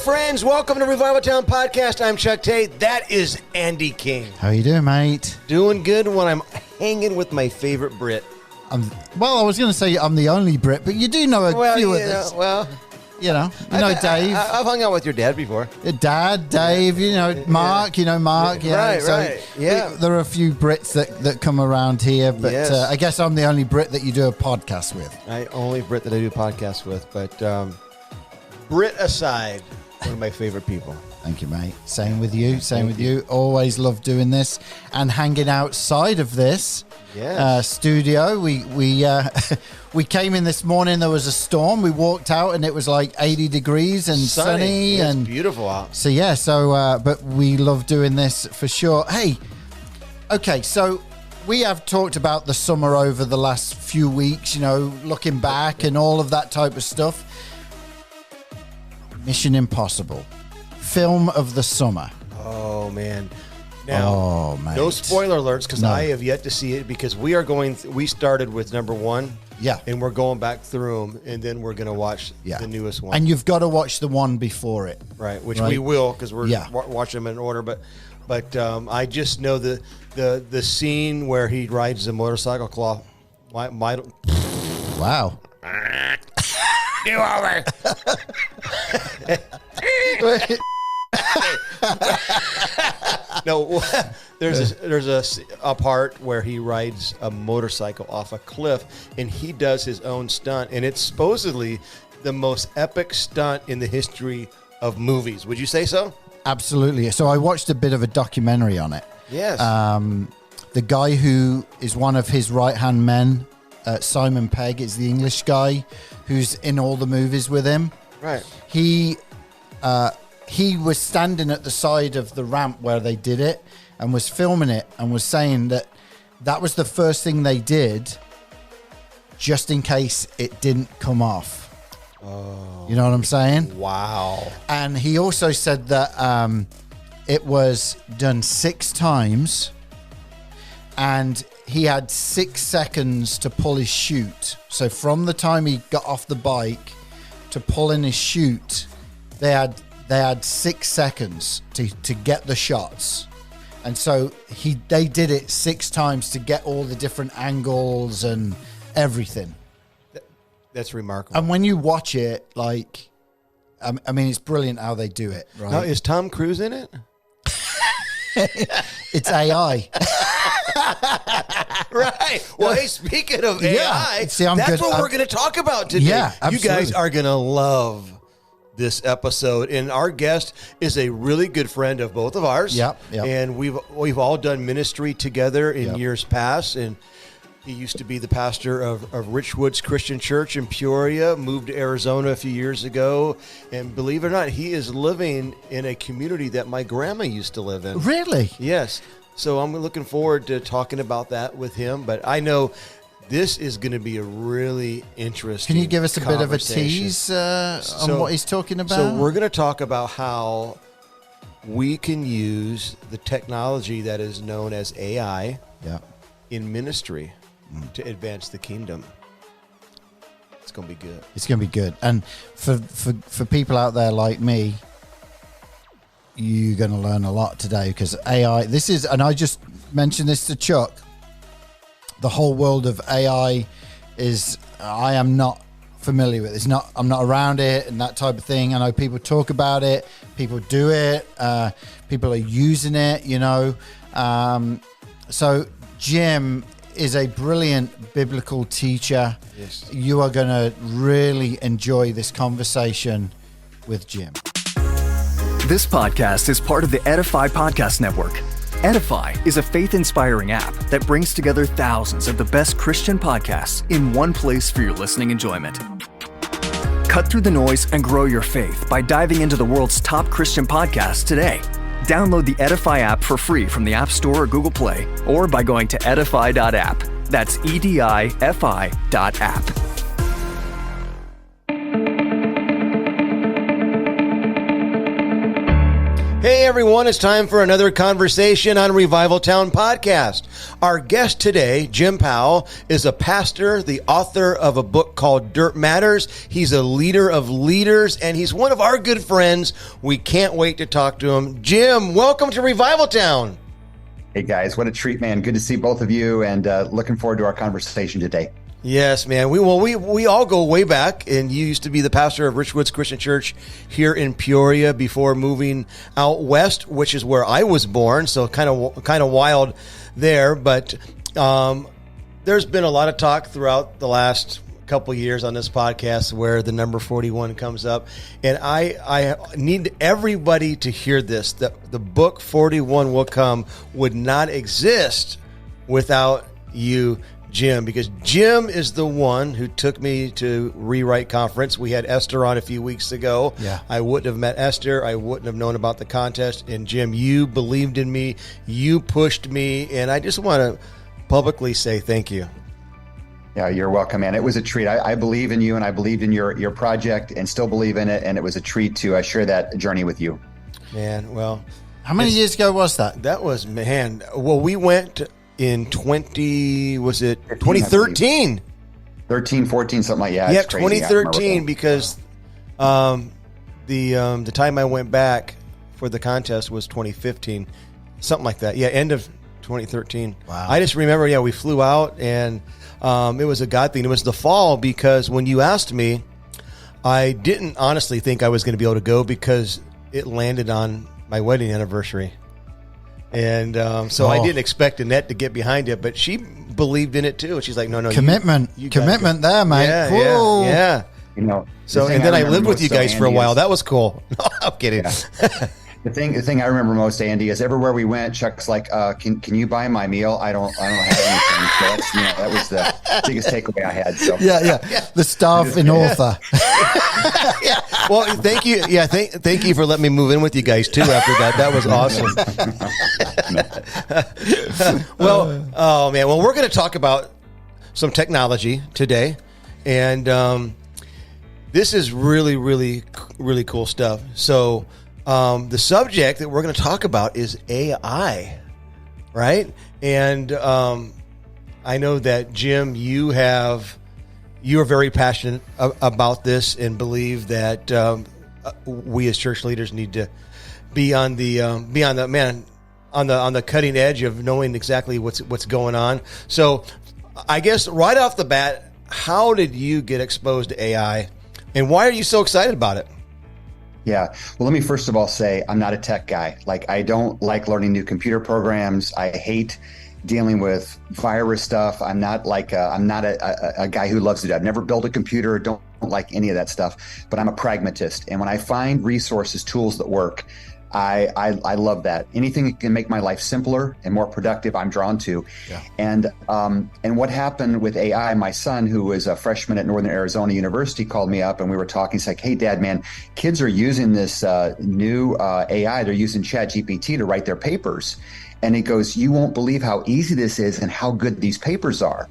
friends. Welcome to Revival Town Podcast. I'm Chuck Tate. That is Andy King. How you doing, mate? Doing good when I'm hanging with my favorite Brit. I was going to say I'm the only Brit, but you do know a few of this. You know Dave. I've hung out with your dad before. Dad, Dave, Mark, Mark. Right. Yeah. There are a few Brits that come around here, but yes. I guess I'm the only Brit that you do a podcast with. Only Brit that I do a podcast with, but Brit aside, one of my favorite people. Thank you, mate. Same with you. Always love doing this and hanging outside of this studio. We came in this morning. There was a storm. We walked out and it was like 80 degrees and sunny It's and beautiful out. So but we love doing this for sure. Hey, okay, so we have talked about the summer over the last few weeks. Looking back and all of that type of stuff. Mission Impossible, film of the summer. Oh, man. Now, no spoiler alerts because I have yet to see it because we started with number one. Yeah. And we're going back through them, and then we're going to watch the newest one. And you've got to watch the one before it. Right, which we will because we're watching them in order. But I just know the scene where he rides the motorcycle claw. Wow. Do over. No, there's a part where he rides a motorcycle off a cliff, and he does his own stunt, and it's supposedly the most epic stunt in the history of movies. Would you say so? Absolutely. So I watched a bit of a documentary on it. Yes. The guy who is one of his right-hand men, Simon Pegg, is the English guy who's in all the movies with him. Right. He was standing at the side of the ramp where they did it and was filming it and was saying that was the first thing they did just in case it didn't come off. Oh. You know what I'm saying? Wow. And he also said that it was done 6 times and he had 6 seconds to pull his chute. So from the time he got off the bike to pulling his chute, they had 6 seconds to get the shots. And so they did it 6 times to get all the different angles and everything. That's remarkable. And when you watch it, it's brilliant how they do it, right? Now, is Tom Cruise in it? It's AI. Right. Well, hey, speaking of AI, that's what we're going to talk about today. Yeah, absolutely. You guys are going to love this episode, and our guest is a really good friend of both of ours. Yep. And we've all done ministry together in years past, and he used to be the pastor of Richwoods Christian Church in Peoria, moved to Arizona a few years ago, and believe it or not, he is living in a community that my grandma used to live in. Really? Yes. So I'm looking forward to talking about that with him, but I know this is going to be a really interesting Can you give us a bit of a tease on what he's talking about? So we're going to talk about how we can use the technology that is known as AI in ministry to advance the kingdom. It's going to be good. It's going to be good. And for people out there like me, you're going to learn a lot today because AI, and I just mentioned this to Chuck, the whole world of AI I am not familiar with. I'm not around it and that type of thing. I know people talk about it, people do it, people are using it, so Jim is a brilliant biblical teacher. Yes. You are going to really enjoy this conversation with Jim. This podcast is part of the Edify Podcast Network. Edify is a faith-inspiring app that brings together thousands of the best Christian podcasts in one place for your listening enjoyment. Cut through the noise and grow your faith by diving into the world's top Christian podcasts today. Download the Edify app for free from the App Store or Google Play, or by going to edify.app. That's EDIFI.app. Hey everyone, it's time for another conversation on Revival Town Podcast. Our guest today, Jim Powell, is a pastor, the author of a book called Dirt Matters. He's a leader of leaders, and he's one of our good friends. We can't wait to talk to him. Jim, welcome to Revival Town. Hey guys, what a treat, man. Good to see both of you, and looking forward to our conversation today. Yes, man. We all go way back, and you used to be the pastor of Rich Woods Christian Church here in Peoria before moving out west, which is where I was born. So kind of wild there. But there's been a lot of talk throughout the last couple years on this podcast where the number 41 comes up, and I need everybody to hear this. That the book 41 Will Come would not exist without you, Jim, because Jim is the one who took me to Rewrite Conference. We had Esther on a few weeks ago. Yeah. I wouldn't have met Esther. I wouldn't have known about the contest. And Jim, you believed in me. You pushed me. And I just want to publicly say thank you. Yeah, you're welcome, man. It was a treat. I believe in you, and I believed in your project, and still believe in it. And it was a treat to share that journey with you. Man, well. How many years ago was that? That was, man. Well, we went in 2013? 13, 14, something like that. Yeah, It's crazy. 2013, because the time I went back for the contest was 2015, something like that. Yeah, end of 2013. Wow. I just remember, we flew out, and it was a God thing. It was the fall, because when you asked me, I didn't honestly think I was going to be able to go because it landed on my wedding anniversary. And so I didn't expect Annette to get behind it, but she believed in it too. She's like, no, commitment there, mate. Yeah. You know. So, and then I lived with you guys for a while. That was cool. No, I'm kidding. Yeah. The thing I remember most, Andy, is everywhere we went, Chuck's like, "Can you buy my meal? I don't have anything." So that's, that was the biggest takeaway I had. So Yeah. The staff in author. Yeah. Well, thank you. Yeah, thank you for letting me move in with you guys too. After that, that was awesome. Well, oh man. Well, we're going to talk about some technology today, and this is really, really, really cool stuff. So. The subject that we're going to talk about is AI, right? And I know that, Jim, you are very passionate about this and believe that we as church leaders need to be on the cutting edge of knowing exactly what's going on. So, I guess right off the bat, how did you get exposed to AI, and why are you so excited about it? Yeah. Well, let me first of all say I'm not a tech guy. Like, I don't like learning new computer programs. I hate dealing with virus stuff. I'm not a guy who loves it. I've never built a computer. Don't like any of that stuff. But I'm a pragmatist. And when I find resources, tools that work, I love that. Anything that can make my life simpler and more productive, I'm drawn to. Yeah. And what happened with AI, my son, who was a freshman at Northern Arizona University, called me up and we were talking. He's like, "Hey, Dad, man, kids are using this new AI. They're using ChatGPT to write their papers." And he goes, "You won't believe how easy this is and how good these papers are."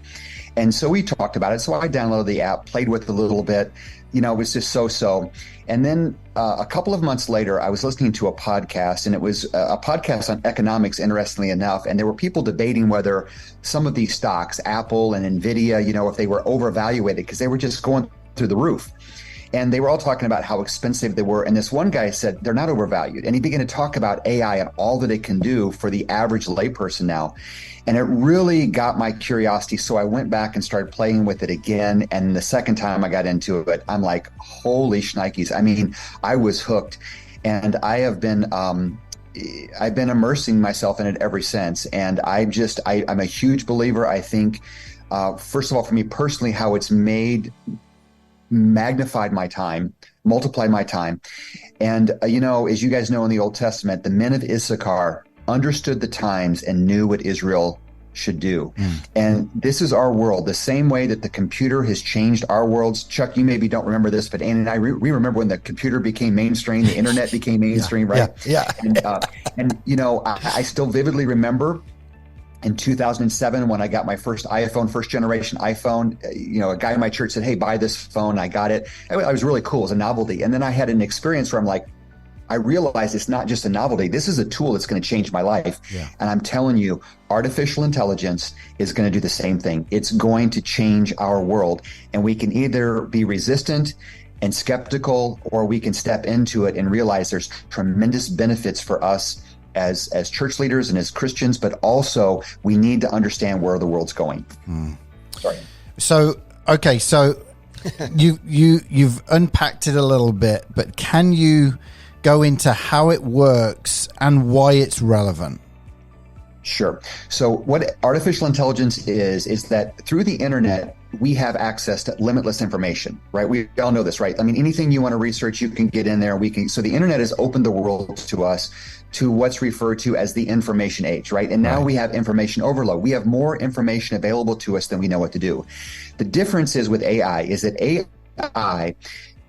And so we talked about it. So I downloaded the app, played with it a little bit. It was just so. And then a couple of months later, I was listening to a podcast, and it was a podcast on economics, interestingly enough. And there were people debating whether some of these stocks, Apple and Nvidia, if they were overvaluated because they were just going through the roof. And they were all talking about how expensive they were. And this one guy said, they're not overvalued. And he began to talk about AI and all that it can do for the average layperson now. And it really got my curiosity. So I went back and started playing with it again. And the second time I got into it, I'm like, holy shnikes. I mean, I was hooked. And I've been immersing myself in it ever since. And I'm a huge believer. I think, first of all, for me personally, how it's magnified my time, multiplied my time. And, as you guys know in the Old Testament, the men of Issachar understood the times and knew what Israel should do. And this is our world, the same way that the computer has changed our worlds. Chuck, you maybe don't remember this, but Ann and I, we remember when the computer became mainstream, the internet became mainstream, right? Yeah. And I still vividly remember in 2007 when I got my first iPhone, first generation iPhone. A guy in my church said, "Hey, buy this phone." I got it. It was really cool. It was a novelty. And then I had an experience where I'm like, I realized it's not just a novelty. This is a tool that's going to change my life. Yeah. And I'm telling you, artificial intelligence is going to do the same thing. It's going to change our world. And we can either be resistant and skeptical, or we can step into it and realize there's tremendous benefits for us as church leaders and as Christians, but also we need to understand where the world's going. Sorry. So, okay, so you've unpacked it a little bit, but can you go into how it works and why it's relevant? Sure. So what artificial intelligence is that through the internet, we have access to limitless information, right? We all know this, right? I mean, anything you want to research, you can get in there. So the internet has opened the world to us to what's referred to as the information age, right? And now we have information overload. We have more information available to us than we know what to do. The difference is with AI is that AI,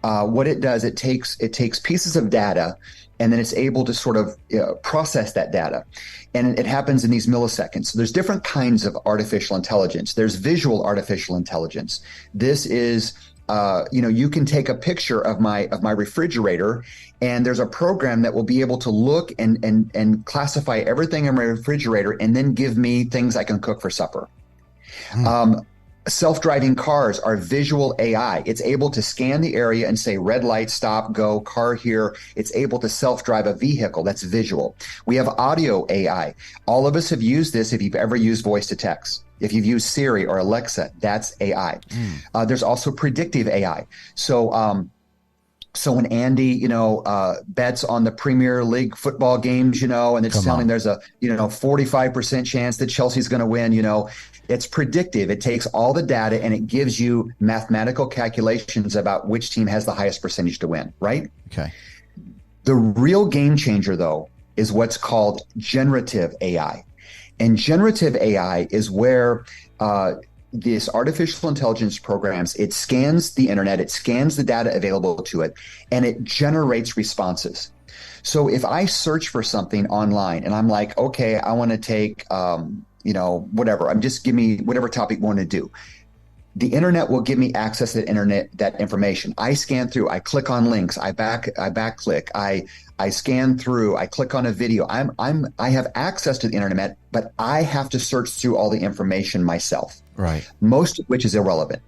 what it does, it takes pieces of data, and then it's able to sort of process that data. And it happens in these milliseconds. So there's different kinds of artificial intelligence. There's visual artificial intelligence. This is, you can take a picture of my refrigerator, and there's a program that will be able to look and classify everything in my refrigerator and then give me things I can cook for supper. Self-driving cars are visual AI. It's able to scan the area and say, red light, stop, go, car here. It's able to self-drive a vehicle. That's visual. We have audio AI. All of us have used this if you've ever used voice to text. If you've used Siri or Alexa, that's AI. There's also predictive AI. So when Andy, bets on the Premier League football games, and it's telling there's a, 45% chance that Chelsea's going to win, it's predictive. It takes all the data and it gives you mathematical calculations about which team has the highest percentage to win, right? Okay. The real game changer, though, is what's called generative AI. And generative AI is where this artificial intelligence programs, it scans the internet, it scans the data available to it, and it generates responses. So if I search for something online and I'm like, okay, I want to take, whatever, give me whatever topic you want to do. The internet will give me access to that information. I scan through, I click on links, I back click, I scan through, I click on a video. I have access to the internet, but I have to search through all the information myself. Right. Most of which is irrelevant.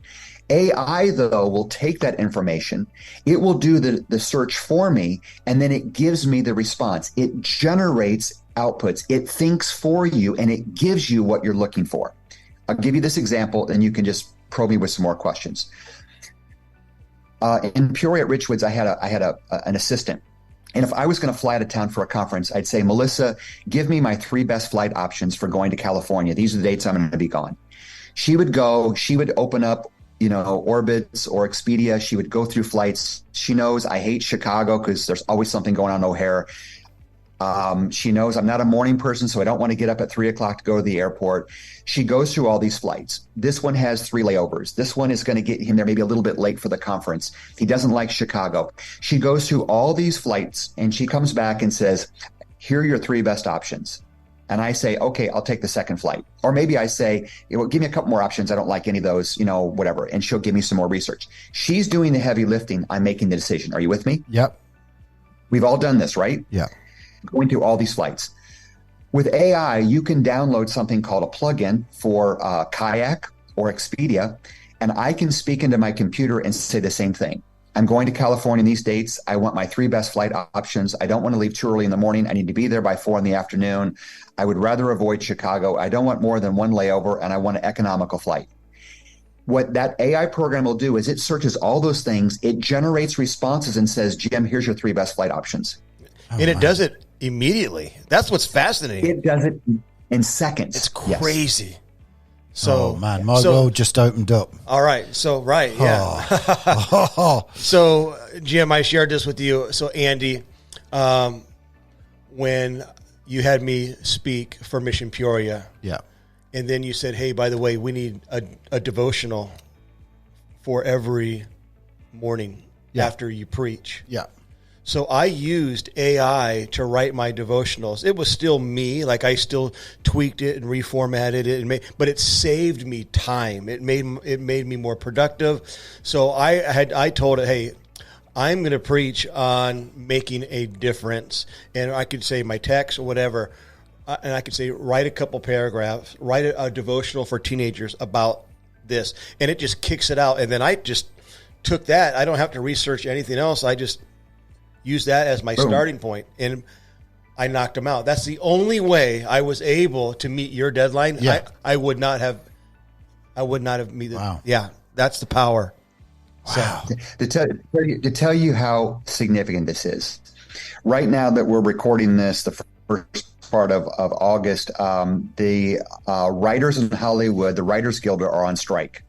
AI, though, will take that information. It will do the search for me, and then it gives me the response. It generates outputs. It thinks for you, and it gives you what you're looking for. I'll give you this example, and you can just probe me with some more questions. In Peoria at Richwoods, I had an assistant. And if I was going to fly out of town for a conference, I'd say, Melissa, give me my 3 best flight options for going to California. These are the dates I'm going to be gone. She would open up, Orbitz or Expedia. She would go through flights. She knows I hate Chicago because there's always something going on in O'Hare. She knows I'm not a morning person, so I don't want to get up at 3:00 to go to the airport. She goes through all these flights. This one has 3 layovers. This one is going to get him there maybe a little bit late for the conference. He doesn't like Chicago. She goes through all these flights and she comes back and says, here are your 3 best options. And I say, okay, I'll take the second flight. Or maybe I say, give me a couple more options. I don't like any of those, whatever. And she'll give me some more research. She's doing the heavy lifting. I'm making the decision. Are you with me? Yep. We've all done this, right? Yeah. Going through all these flights. With AI, you can download something called a plugin for Kayak or Expedia, and I can speak into my computer and say the same thing. I'm going to California in these dates. I want my 3 best flight options. I don't want to leave too early in the morning. I need to be there by 4 p.m. I would rather avoid Chicago. I don't want more than 1 layover, and I want an economical flight. What that AI program will do is it searches all those things. It generates responses and says, Jim, here's your 3 best flight options. And it does it immediately. That's what's fascinating. It does it in seconds. It's crazy. Yes. So, my world just opened up. All right. So, yeah. So, Jim, I shared this with you. So, Andy, when you had me speak for Mission Peoria, yeah, and then you said, hey, by the way, we need a devotional for every morning after you preach. Yeah. So I used AI to write my devotionals. It was still me, like I still tweaked it and reformatted it, but it saved me time. It made me more productive. So I told it, hey, I'm going to preach on making a difference. And I could say my text or whatever, and I could say, write a couple paragraphs, write a devotional for teenagers about this. And it just kicks it out. And then I just took that. I don't have to research anything else. I just use that as my starting point. And I knocked them out. That's the only way I was able to meet your deadline. Yeah. I would not have met it. Wow. Yeah, that's the power. Wow. To tell you how significant this is, right now that we're recording this, the first part of August, the writers in Hollywood, the Writers Guild, are on strike.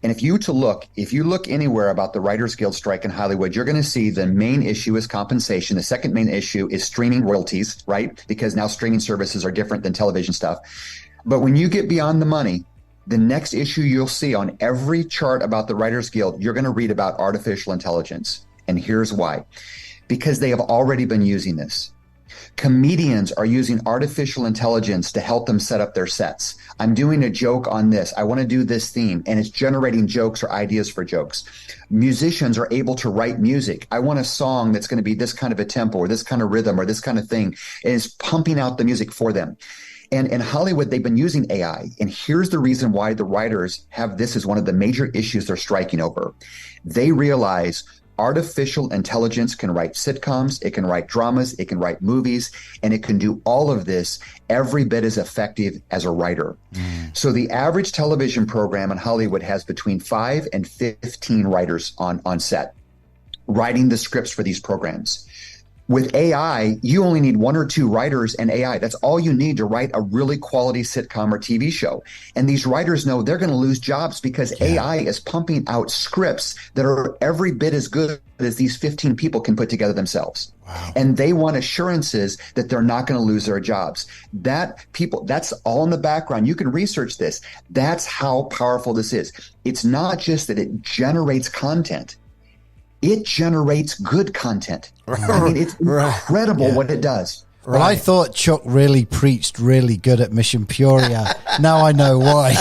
And if you look anywhere about the Writers Guild strike in Hollywood, you're going to see the main issue is compensation. The second main issue is streaming royalties, right? Because now streaming services are different than television stuff. But when you get beyond the money, the next issue you'll see on every chart about the Writers Guild, you're going to read about artificial intelligence. And here's why. Because they have already been using this. Comedians are using artificial intelligence to help them set up their sets. I'm doing a joke on this. I want to do this theme, and it's generating jokes or ideas for jokes. Musicians are able to write music. I want a song that's going to be this kind of a tempo or this kind of rhythm or this kind of thing, and it's pumping out the music for them. And in Hollywood, they've been using AI. And here's the reason why the writers have this as one of the major issues they're striking over. They realize artificial intelligence can write sitcoms, it can write dramas, it can write movies, and it can do all of this every bit as effective as a writer. So the average television program in Hollywood has between 5 and 15 writers on set writing the scripts for these programs. With AI, you only need 1 or 2 writers and AI. That's all you need to write a really quality sitcom or TV show. And these writers know they're going to lose jobs because AI is pumping out scripts that are every bit as good as these 15 people can put together themselves. Wow. And they want assurances that they're not going to lose their jobs. That's all in the background. You can research this. That's how powerful this is. It's not just that it generates content. It generates good content. I mean, it's incredible what it does. Well, I thought Chuck really preached really good at Mission Peoria. Now I know why.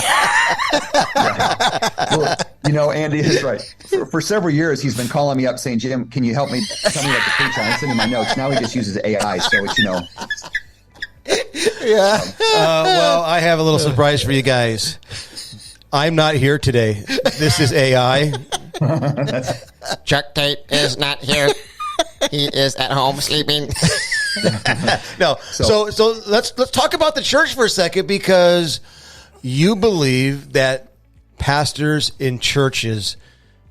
Well, Andy is right. For several years, he's been calling me up saying, Jim, can you help me? Tell me what to preach on. I sent him my notes. Now he just uses AI. So it's, Yeah. Well, I have a little surprise for you guys. I'm not here today. This is AI. Chuck Tate is not here. He is at home sleeping. No. So let's talk about the church for a second, because you believe that pastors in churches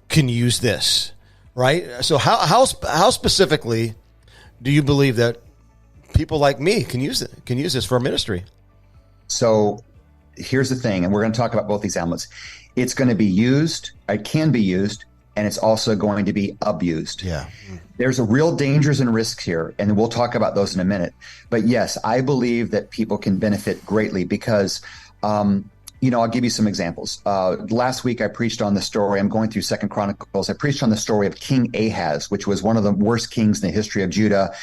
can use this, right? So how specifically do you believe that people like me can use this for ministry? So here's the thing, and we're going to talk about both these elements. It's going to be used, it can be used, and it's also going to be abused. Yeah. There's a real dangers and risks here, and we'll talk about those in a minute. But yes, I believe that people can benefit greatly because, I'll give you some examples. Last week I preached on the story, I'm going through 2 Chronicles. I preached on the story of King Ahaz, which was one of the worst kings in the history of Judah.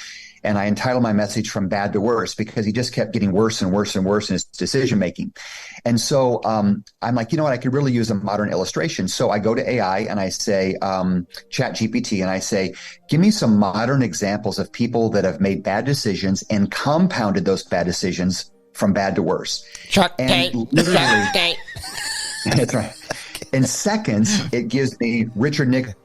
And I entitled my message From Bad to Worse, because he just kept getting worse and worse and worse in his decision making. And so I'm like, you know what, I could really use a modern illustration. So I go to AI and I say, ChatGPT, and I say, give me some modern examples of people that have made bad decisions and compounded those bad decisions from bad to worse. Chuck Tate. Chuck Tate. That's right. In seconds, it gives me Richard Nixon,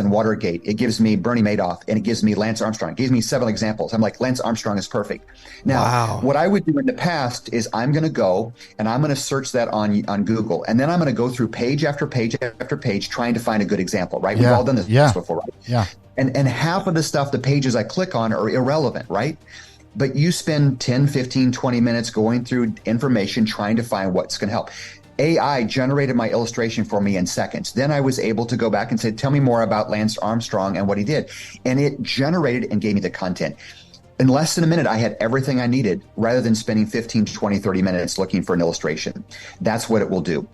Watergate. It gives me Bernie Madoff, and it gives me Lance Armstrong. It gives me 7 examples. I'm like, Lance Armstrong is perfect. Now, What I would do in the past is I'm going to go and I'm going to search that on Google, and then I'm going to go through page after page after page trying to find a good example, right? We've all done this before, right? Yeah. And half of the stuff, the pages I click on are irrelevant, right? But you spend 10, 15, 20 minutes going through information trying to find what's going to help. AI generated my illustration for me in seconds. Then I was able to go back and say, tell me more about Lance Armstrong and what he did. And it generated and gave me the content. In less than a minute, I had everything I needed rather than spending 15, 20, 30 minutes looking for an illustration. That's what it will do.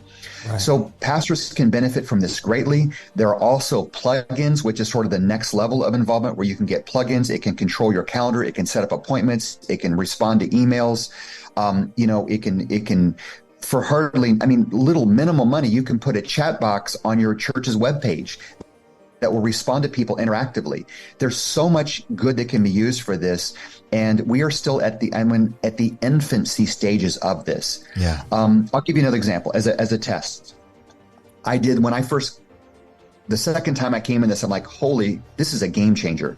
Right. So pastors can benefit from this greatly. There are also plugins, which is sort of the next level of involvement, where you can get plugins. It can control your calendar. It can set up appointments. It can respond to emails. It can for hardly, little minimal money, you can put a chat box on your church's webpage that will respond to people interactively. There's so much good that can be used for this, and we are still at the infancy stages of this. Yeah. I'll give you another example as a test. I did the second time I came in this, I'm like, holy, this is a game changer.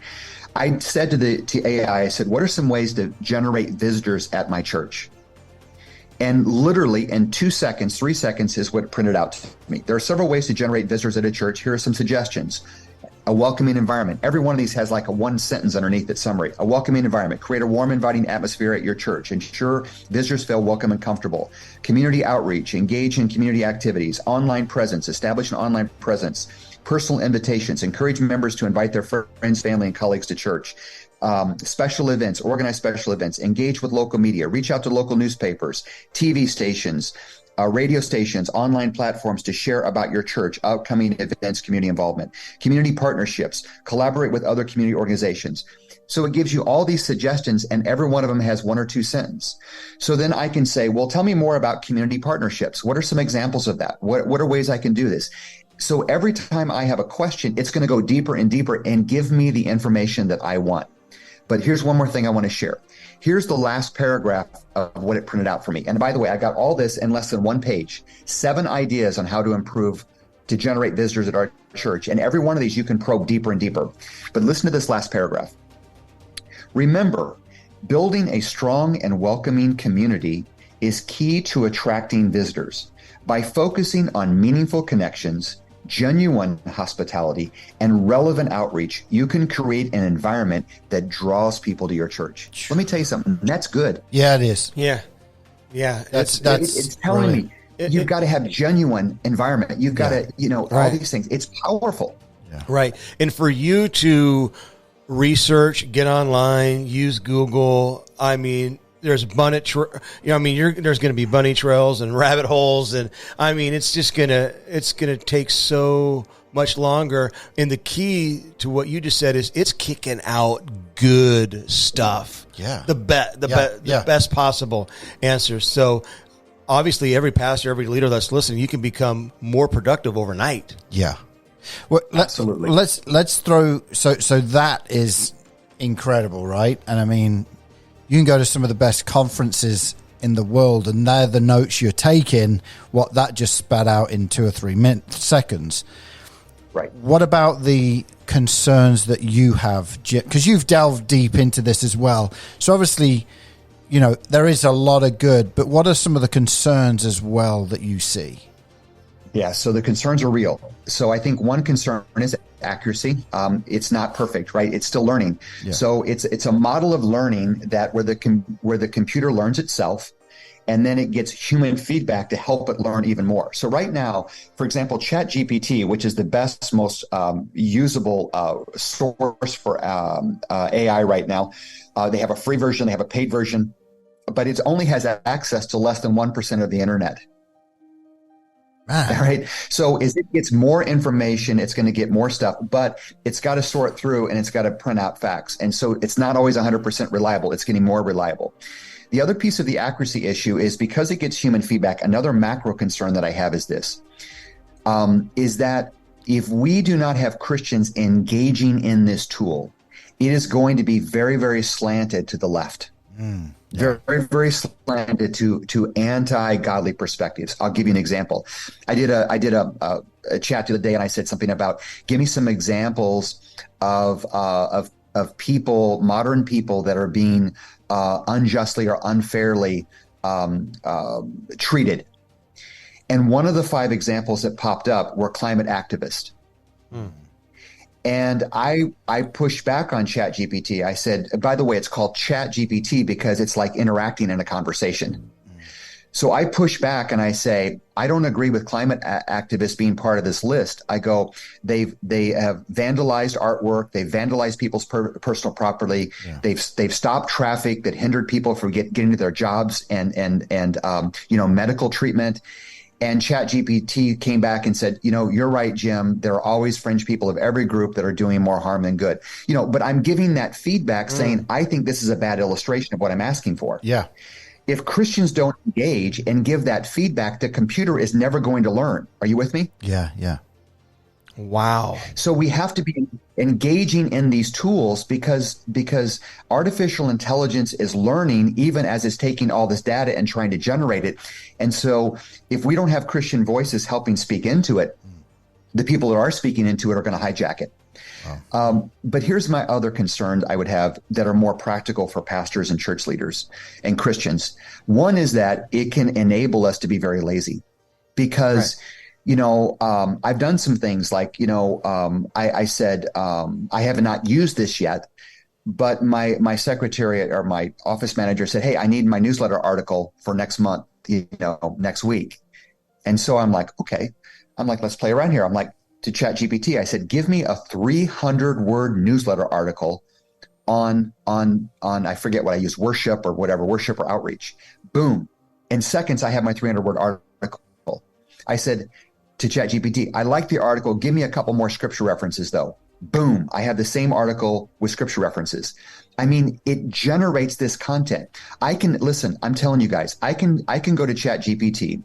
I said to AI, I said, what are some ways to generate visitors at my church? And literally in 2 seconds, 3 seconds is what printed out to me. There are several ways to generate visitors at a church. Here are some suggestions. A welcoming environment. Every one of these has like a one sentence underneath it summary. A welcoming environment. Create a warm, inviting atmosphere at your church. Ensure visitors feel welcome and comfortable. Community outreach. Engage in community activities. Online presence. Establish an online presence. Personal invitations. Encourage members to invite their friends, family, and colleagues to church. Special events, organize special events, engage with local media, reach out to local newspapers, TV stations, radio stations, online platforms to share about your church, upcoming events, community involvement, community partnerships, collaborate with other community organizations. So it gives you all these suggestions, and every one of them has 1 or 2 sentences. So then I can say, well, tell me more about community partnerships. What are some examples of that? What are ways I can do this? So every time I have a question, it's going to go deeper and deeper and give me the information that I want. But here's one more thing I want to share. Here's the last paragraph of what it printed out for me. And by the way, I got all this in less than 1 page, 7 ideas on how to improve to generate visitors at our church. And every one of these you can probe deeper and deeper. But listen to this last paragraph. Remember, building a strong and welcoming community is key to attracting visitors. By focusing on meaningful connections, genuine hospitality, and relevant outreach, you can create an environment that draws people to your church. Let me tell you something. That's good. Yeah, it is. Yeah. That's It's telling brilliant. me you've got to have genuine environment. You've got to, all these things. It's powerful. Yeah. Right. And for you to research, get online, use Google, I mean, there's there's going to be bunny trails and rabbit holes, and I mean, it's going to take so much longer. And the key to what you just said is it's kicking out good stuff. Yeah. The best possible answers. So obviously every pastor, every leader that's listening, you can become more productive overnight. Yeah. Well, Absolutely. Let's throw, so that is incredible, right? And I mean, you can go to some of the best conferences in the world, and they're the notes you're taking, what that just spat out in 2 or 3 seconds. Right. What about the concerns that you have? Because you've delved deep into this as well. So obviously, there is a lot of good, but what are some of the concerns as well that you see? Yeah, so the concerns are real. So I think one concern is accuracy. It's not perfect, right? It's still learning. Yeah. So it's a model of learning that where the computer learns itself, and then it gets human feedback to help it learn even more. So right now, for example, ChatGPT, which is the best, most usable source for AI right now, they have a free version, they have a paid version, but it only has access to less than 1% of the internet. Man. All right. So as it gets more information, it's going to get more stuff, but it's got to sort through and it's got to print out facts. And so it's not always 100% reliable. It's getting more reliable. The other piece of the accuracy issue is because it gets human feedback. Another macro concern that I have is this, is that if we do not have Christians engaging in this tool, it is going to be very, very slanted to the left. Very, very slanted to anti-godly perspectives. I'll give you an example. I did a chat the other day, and I said something about, give me some examples of people, modern people that are being unjustly or unfairly treated. And one of the 5 examples that popped up were climate activists. And I pushed back on ChatGPT. I said, by the way, it's called ChatGPT because it's like interacting in a conversation. So I push back and I say, I don't agree with climate activists being part of this list. I go, they have vandalized artwork. They've vandalized people's personal property. Yeah. They've stopped traffic that hindered people from getting to their jobs and medical treatment. And ChatGPT came back and said, you're right, Jim. There are always fringe people of every group that are doing more harm than good. But I'm giving that feedback saying, I think this is a bad illustration of what I'm asking for. Yeah. If Christians don't engage and give that feedback, the computer is never going to learn. Are you with me? Yeah, yeah. Wow. So we have to be engaging in these tools because artificial intelligence is learning even as it's taking all this data and trying to generate it. And so if we don't have Christian voices helping speak into it, the people that are speaking into it are going to hijack it. But here's my other concern I would have that are more practical for pastors and church leaders and Christians. One is that it can enable us to be very lazy because I've done some things like, I said, I have not used this yet, but my secretary or my office manager said, hey, I need my newsletter article for next month, next week. And so I'm like, okay. I'm like, let's play around here. I'm like, to ChatGPT, I said, give me a 300-word newsletter article on, I forget what I use, worship or outreach. Boom. In seconds, I have my 300-word article. I said to ChatGPT, I like the article. Give me a couple more scripture references, though. Boom. I have the same article with scripture references. I mean, it generates this content. I'm telling you guys, I can go to ChatGPT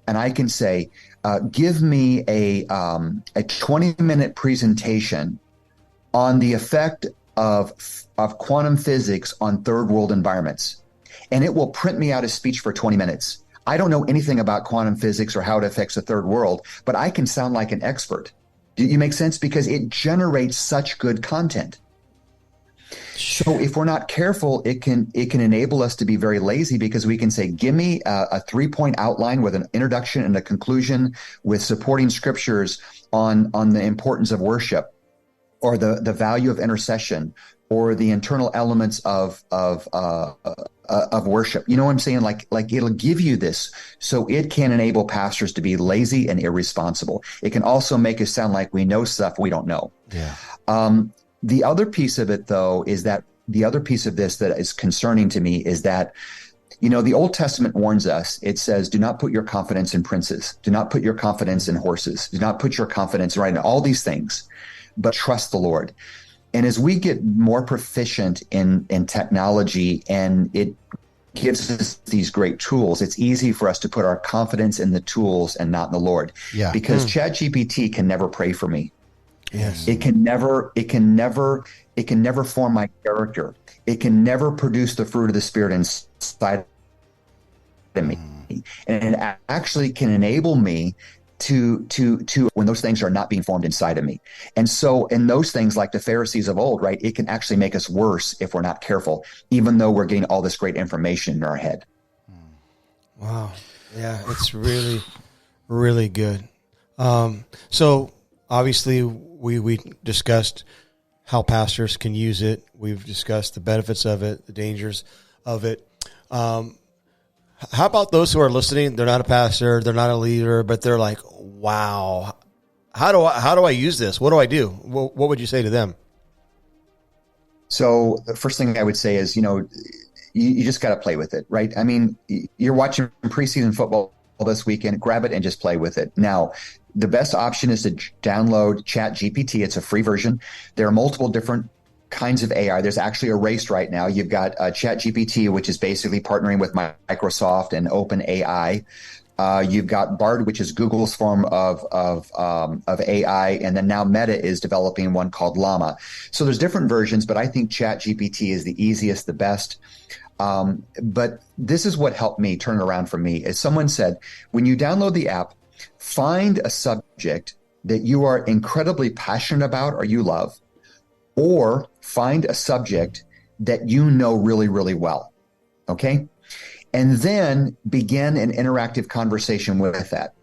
and I can say, give me a 20-minute presentation on the effect of quantum physics on third world environments. And it will print me out a speech for 20 minutes. I don't know anything about quantum physics or how it affects the third world, but I can sound like an expert. Do you make sense? Because it generates such good content. So if we're not careful, it can enable us to be very lazy because we can say, give me a 3-point outline with an introduction and a conclusion with supporting scriptures on the importance of worship or the value of intercession or the internal elements of worship. You know what I'm saying? Like it'll give you this so it can enable pastors to be lazy and irresponsible. It can also make us sound like we know stuff we don't know. Yeah. The other piece of it, though, is that the other piece of this that is concerning to me is that, the Old Testament warns us. It says, do not put your confidence in princes. Do not put your confidence in horses. Do not put your confidence in all these things, but trust the Lord. And as we get more proficient in technology and it gives us these great tools, it's easy for us to put our confidence in the tools and not in the Lord. Yeah. Because ChatGPT can never pray for me. Yes. It can never form my character. It can never produce the fruit of the Spirit inside of me. And it actually can enable me to when those things are not being formed inside of me. And so in those things, like the Pharisees of old, right, it can actually make us worse if we're not careful, even though we're getting all this great information in our head. Wow. Yeah, it's really, really good. So obviously we discussed how pastors can use it. We've discussed the benefits of it, the dangers of it. How about those who are listening? They're not a pastor, they're not a leader, but they're like, wow, how do I use this? What do I do? What would you say to them? So the first thing I would say is, you just got to play with it, right? I mean, you're watching preseason football this weekend, grab it and just play with it. Now, the best option is to download ChatGPT. It's a free version. There are multiple different kinds of AI. There's actually a race right now. You've got ChatGPT, which is basically partnering with Microsoft and OpenAI. You've got Bard, which is Google's form of AI, and then now Meta is developing one called Llama. So there's different versions, but I think ChatGPT is the easiest, the best. But this is what helped me turn it around for me. As someone said, when you download the app, find a subject that you are incredibly passionate about or you love, or find a subject that you know really, really well. Okay? And then begin an interactive conversation with that.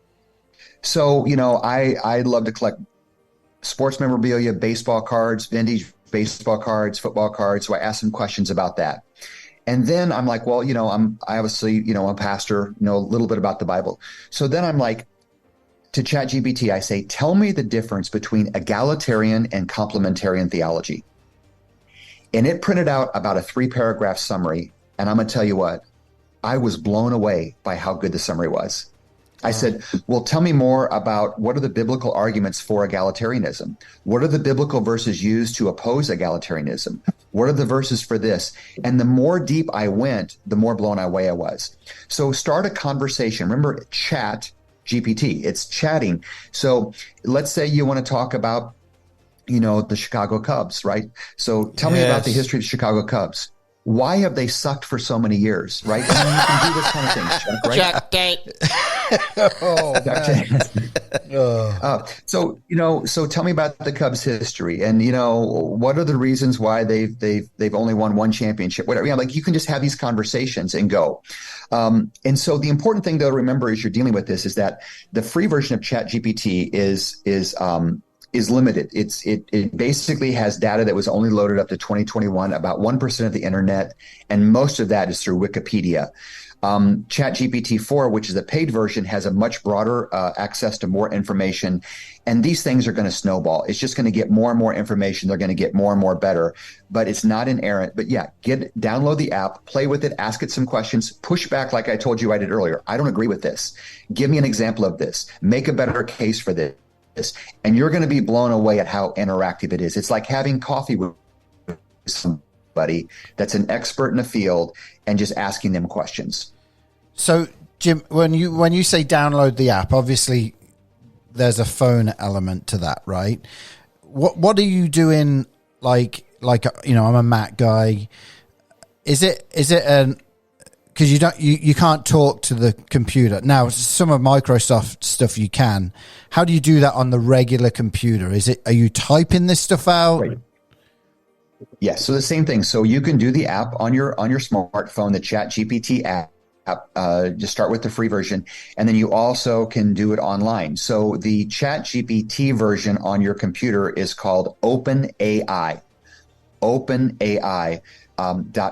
So, I love to collect sports memorabilia, baseball cards, vintage baseball cards, football cards. So I ask some questions about that. And then I'm like, well, I obviously, I'm a pastor, know a little bit about the Bible. So then I'm like, to ChatGPT, I say, tell me the difference between egalitarian and complementarian theology. And it printed out about a 3-paragraph summary. And I'm going to tell you what, I was blown away by how good the summary was. I said, well, tell me more about what are the biblical arguments for egalitarianism? What are the biblical verses used to oppose egalitarianism? What are the verses for this? And the more deep I went, the more blown away I was. So start a conversation. Remember, chat, GPT. It's chatting. So let's say you want to talk about, the Chicago Cubs, right? So tell me about the history of the Chicago Cubs. Why have they sucked for so many years, right? I mean, you can do this kind of thing, Chuck, right? Check date. So tell me about the Cubs' history, and what are the reasons why they've only won one championship, whatever. Like you can just have these conversations and go. And so the important thing though to remember as you're dealing with this is that the free version of ChatGPT is limited. It basically has data that was only loaded up to 2021, about 1% of the internet, and most of that is through Wikipedia. ChatGPT 4, which is a paid version, has a much broader access to more information, and these things are going to snowball. It's just going to get more and more information. They're going to get more and more better, but it's not inerrant. But yeah, download the app, play with it, ask it some questions, push back like I told you I did earlier. I don't agree with this. Give me an example of this. Make a better case for this. And you're going to be blown away at how interactive it is. It's like having coffee with somebody that's an expert in the field and just asking them questions. So, Jim, when you say download the app, obviously there's a phone element to that, right? What are you doing? Like I'm a Mac guy. Is it an because you can't talk to the computer. Now, some of Microsoft stuff you can. How do you do that on the regular computer? Are you typing this stuff out? Right. Yeah, so the same thing. So you can do the app on your smartphone, the ChatGPT app. Just start with the free version, and then you also can do it online. So the ChatGPT version on your computer is called OpenAI.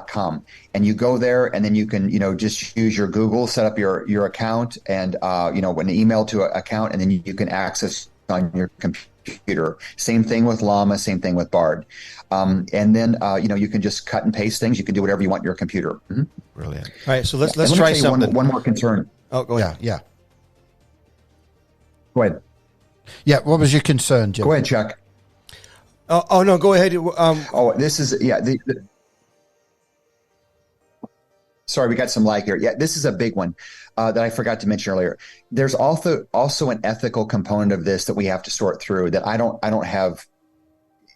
.com, and you go there, and then you can just use your Google, set up your account, and an email to an account, and then you can access on your computer. Same thing with Llama, same thing with Bard, and then you can just cut and paste things. You can do whatever you want on your computer. Mm-hmm. Brilliant. All right, so let's try something. One more concern. Oh, go ahead. Yeah. Go ahead. Yeah. What was your concern, Jim? Go ahead, Chuck. Oh no, go ahead. This is Sorry, we got some lag here. Yeah, this is a big one that I forgot to mention earlier. There's also an ethical component of this that we have to sort through that I don't have.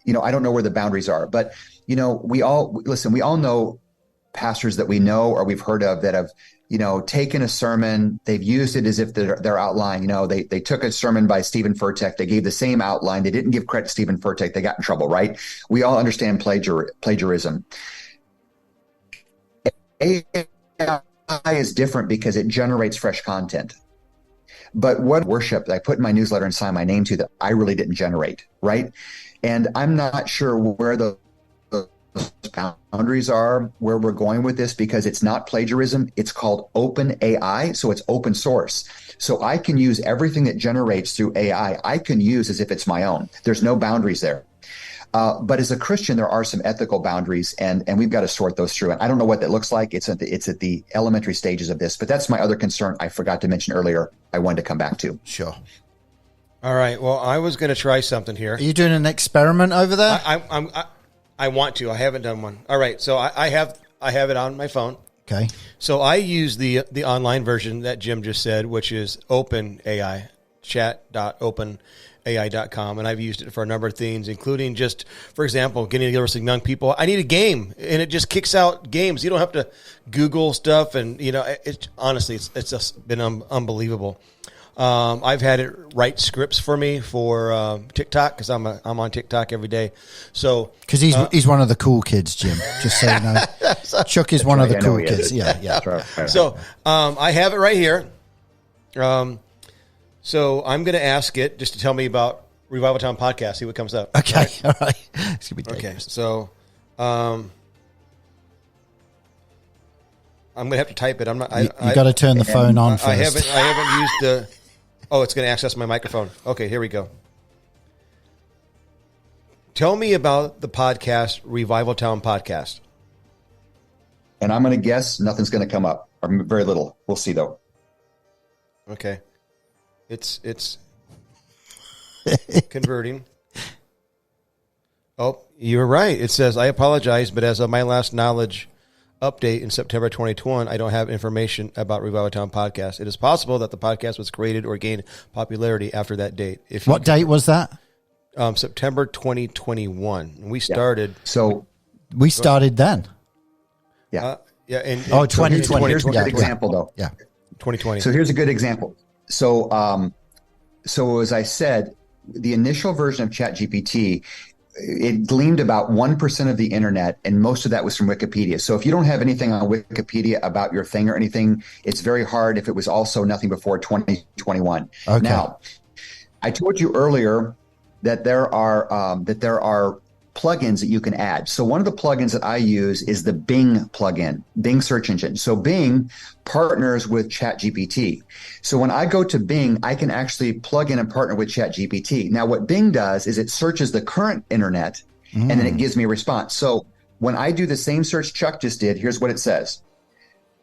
I don't know where the boundaries are. But we all know pastors that we know or we've heard of that have taken a sermon, they've used it as if they're outline. They took a sermon by Stephen Furtick, they gave the same outline, they didn't give credit to Stephen Furtick, they got in trouble, right? We all understand plagiarism. AI is different because it generates fresh content. But what worship that I put in my newsletter and sign my name to that I really didn't generate, right? And I'm not sure where the boundaries are, where we're going with this, because it's not plagiarism. It's called open AI, so it's open source. So I can use everything that generates through AI, I can use as if it's my own. There's no boundaries there. But as a Christian, there are some ethical boundaries, and we've got to sort those through. And I don't know what that looks like. It's at the elementary stages of this. But that's my other concern I forgot to mention earlier. I wanted to come back to. Sure. All right. Well, I was going to try something here. Are you doing an experiment over there? I want to. I haven't done one. All right. So I have it on my phone. Okay. So I use the online version that Jim just said, which is OpenAI, chat.openai.com, and I've used it for a number of things, including just, for example, getting together with some young people. I need a game, and it just kicks out games. You don't have to Google stuff, and honestly, it's just been unbelievable. I've had it write scripts for me for TikTok because I'm on TikTok every day. So because he's one of the cool kids, Jim. Just so you know, Chuck is one of the cool kids. Yeah. Right. So I have it right here. So I'm going to ask it just to tell me about Revival Town Podcast. See what comes up. Okay, all right. It's gonna be dangerous. Okay, so I'm going to have to type it. I'm not. You got to turn the phone on first. I haven't used the. Oh, it's going to access my microphone. Okay, here we go. Tell me about the podcast, Revival Town Podcast. And I'm going to guess nothing's going to come up, or very little. We'll see, though. Okay. It's converting. Oh, you're right. It says, I apologize, but as of my last knowledge, update in September 2021, I don't have information about Revival Town podcast. It is possible that the podcast was created or gained popularity after that date. What date was that? September 2021. We started. So we started then. Yeah. And 2020. Here's a good example, though. Yeah. 2020. So here's a good example. So, as I said, the initial version of ChatGPT, it gleamed about 1% of the internet, and most of that was from Wikipedia. So if you don't have anything on Wikipedia about your thing or anything, it's very hard if it was also nothing before 2021. Okay. Now, I told you earlier that there are plugins that you can add. So one of the plugins that I use is the Bing plugin, Bing search engine. So Bing partners with ChatGPT. So when I go to Bing, I can actually plug in and partner with ChatGPT. Now, what Bing does is it searches the current internet and then it gives me a response. So when I do the same search Chuck just did, here's what it says.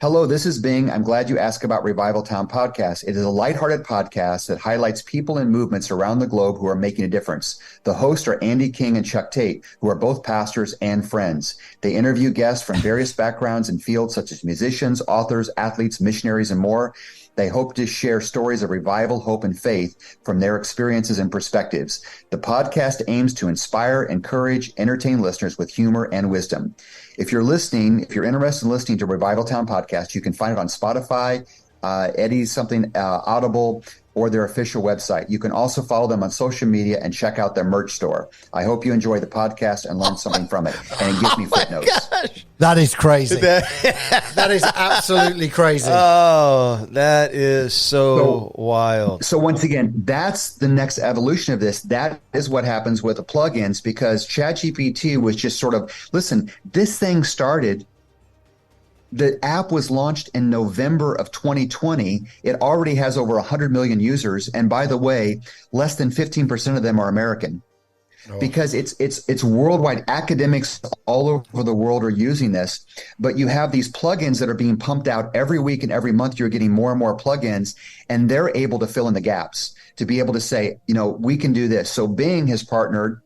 Hello, this is Bing. I'm glad you asked about Revival Town Podcast. It is a lighthearted podcast that highlights people and movements around the globe who are making a difference. The hosts are Andy King and Chuck Tate, who are both pastors and friends. They interview guests from various backgrounds and fields such as musicians, authors, athletes, missionaries, and more. They hope to share stories of revival, hope, and faith from their experiences and perspectives. The podcast aims to inspire, encourage, entertain listeners with humor and wisdom. If you're interested in listening to Revival Town Podcast, you can find it on Spotify, Eddie's Audible, or their official website. You can also follow them on social media and check out their merch store. I hope you enjoy the podcast and learn something from it. And it gives me footnotes. Gosh. That is crazy. That is absolutely crazy. Oh, that is so wild. So once again, that's the next evolution of this. That is what happens with the plugins, because ChatGPT was just sort of, listen, this thing started. The app was launched in November of 2020. It already has over 100 million users. And by the way, less than 15% of them are American. Because it's worldwide. Academics all over the world are using this, but you have these plugins that are being pumped out every week and every month. You're getting more and more plugins, and they're able to fill in the gaps to be able to say, we can do this. So Bing has partnered.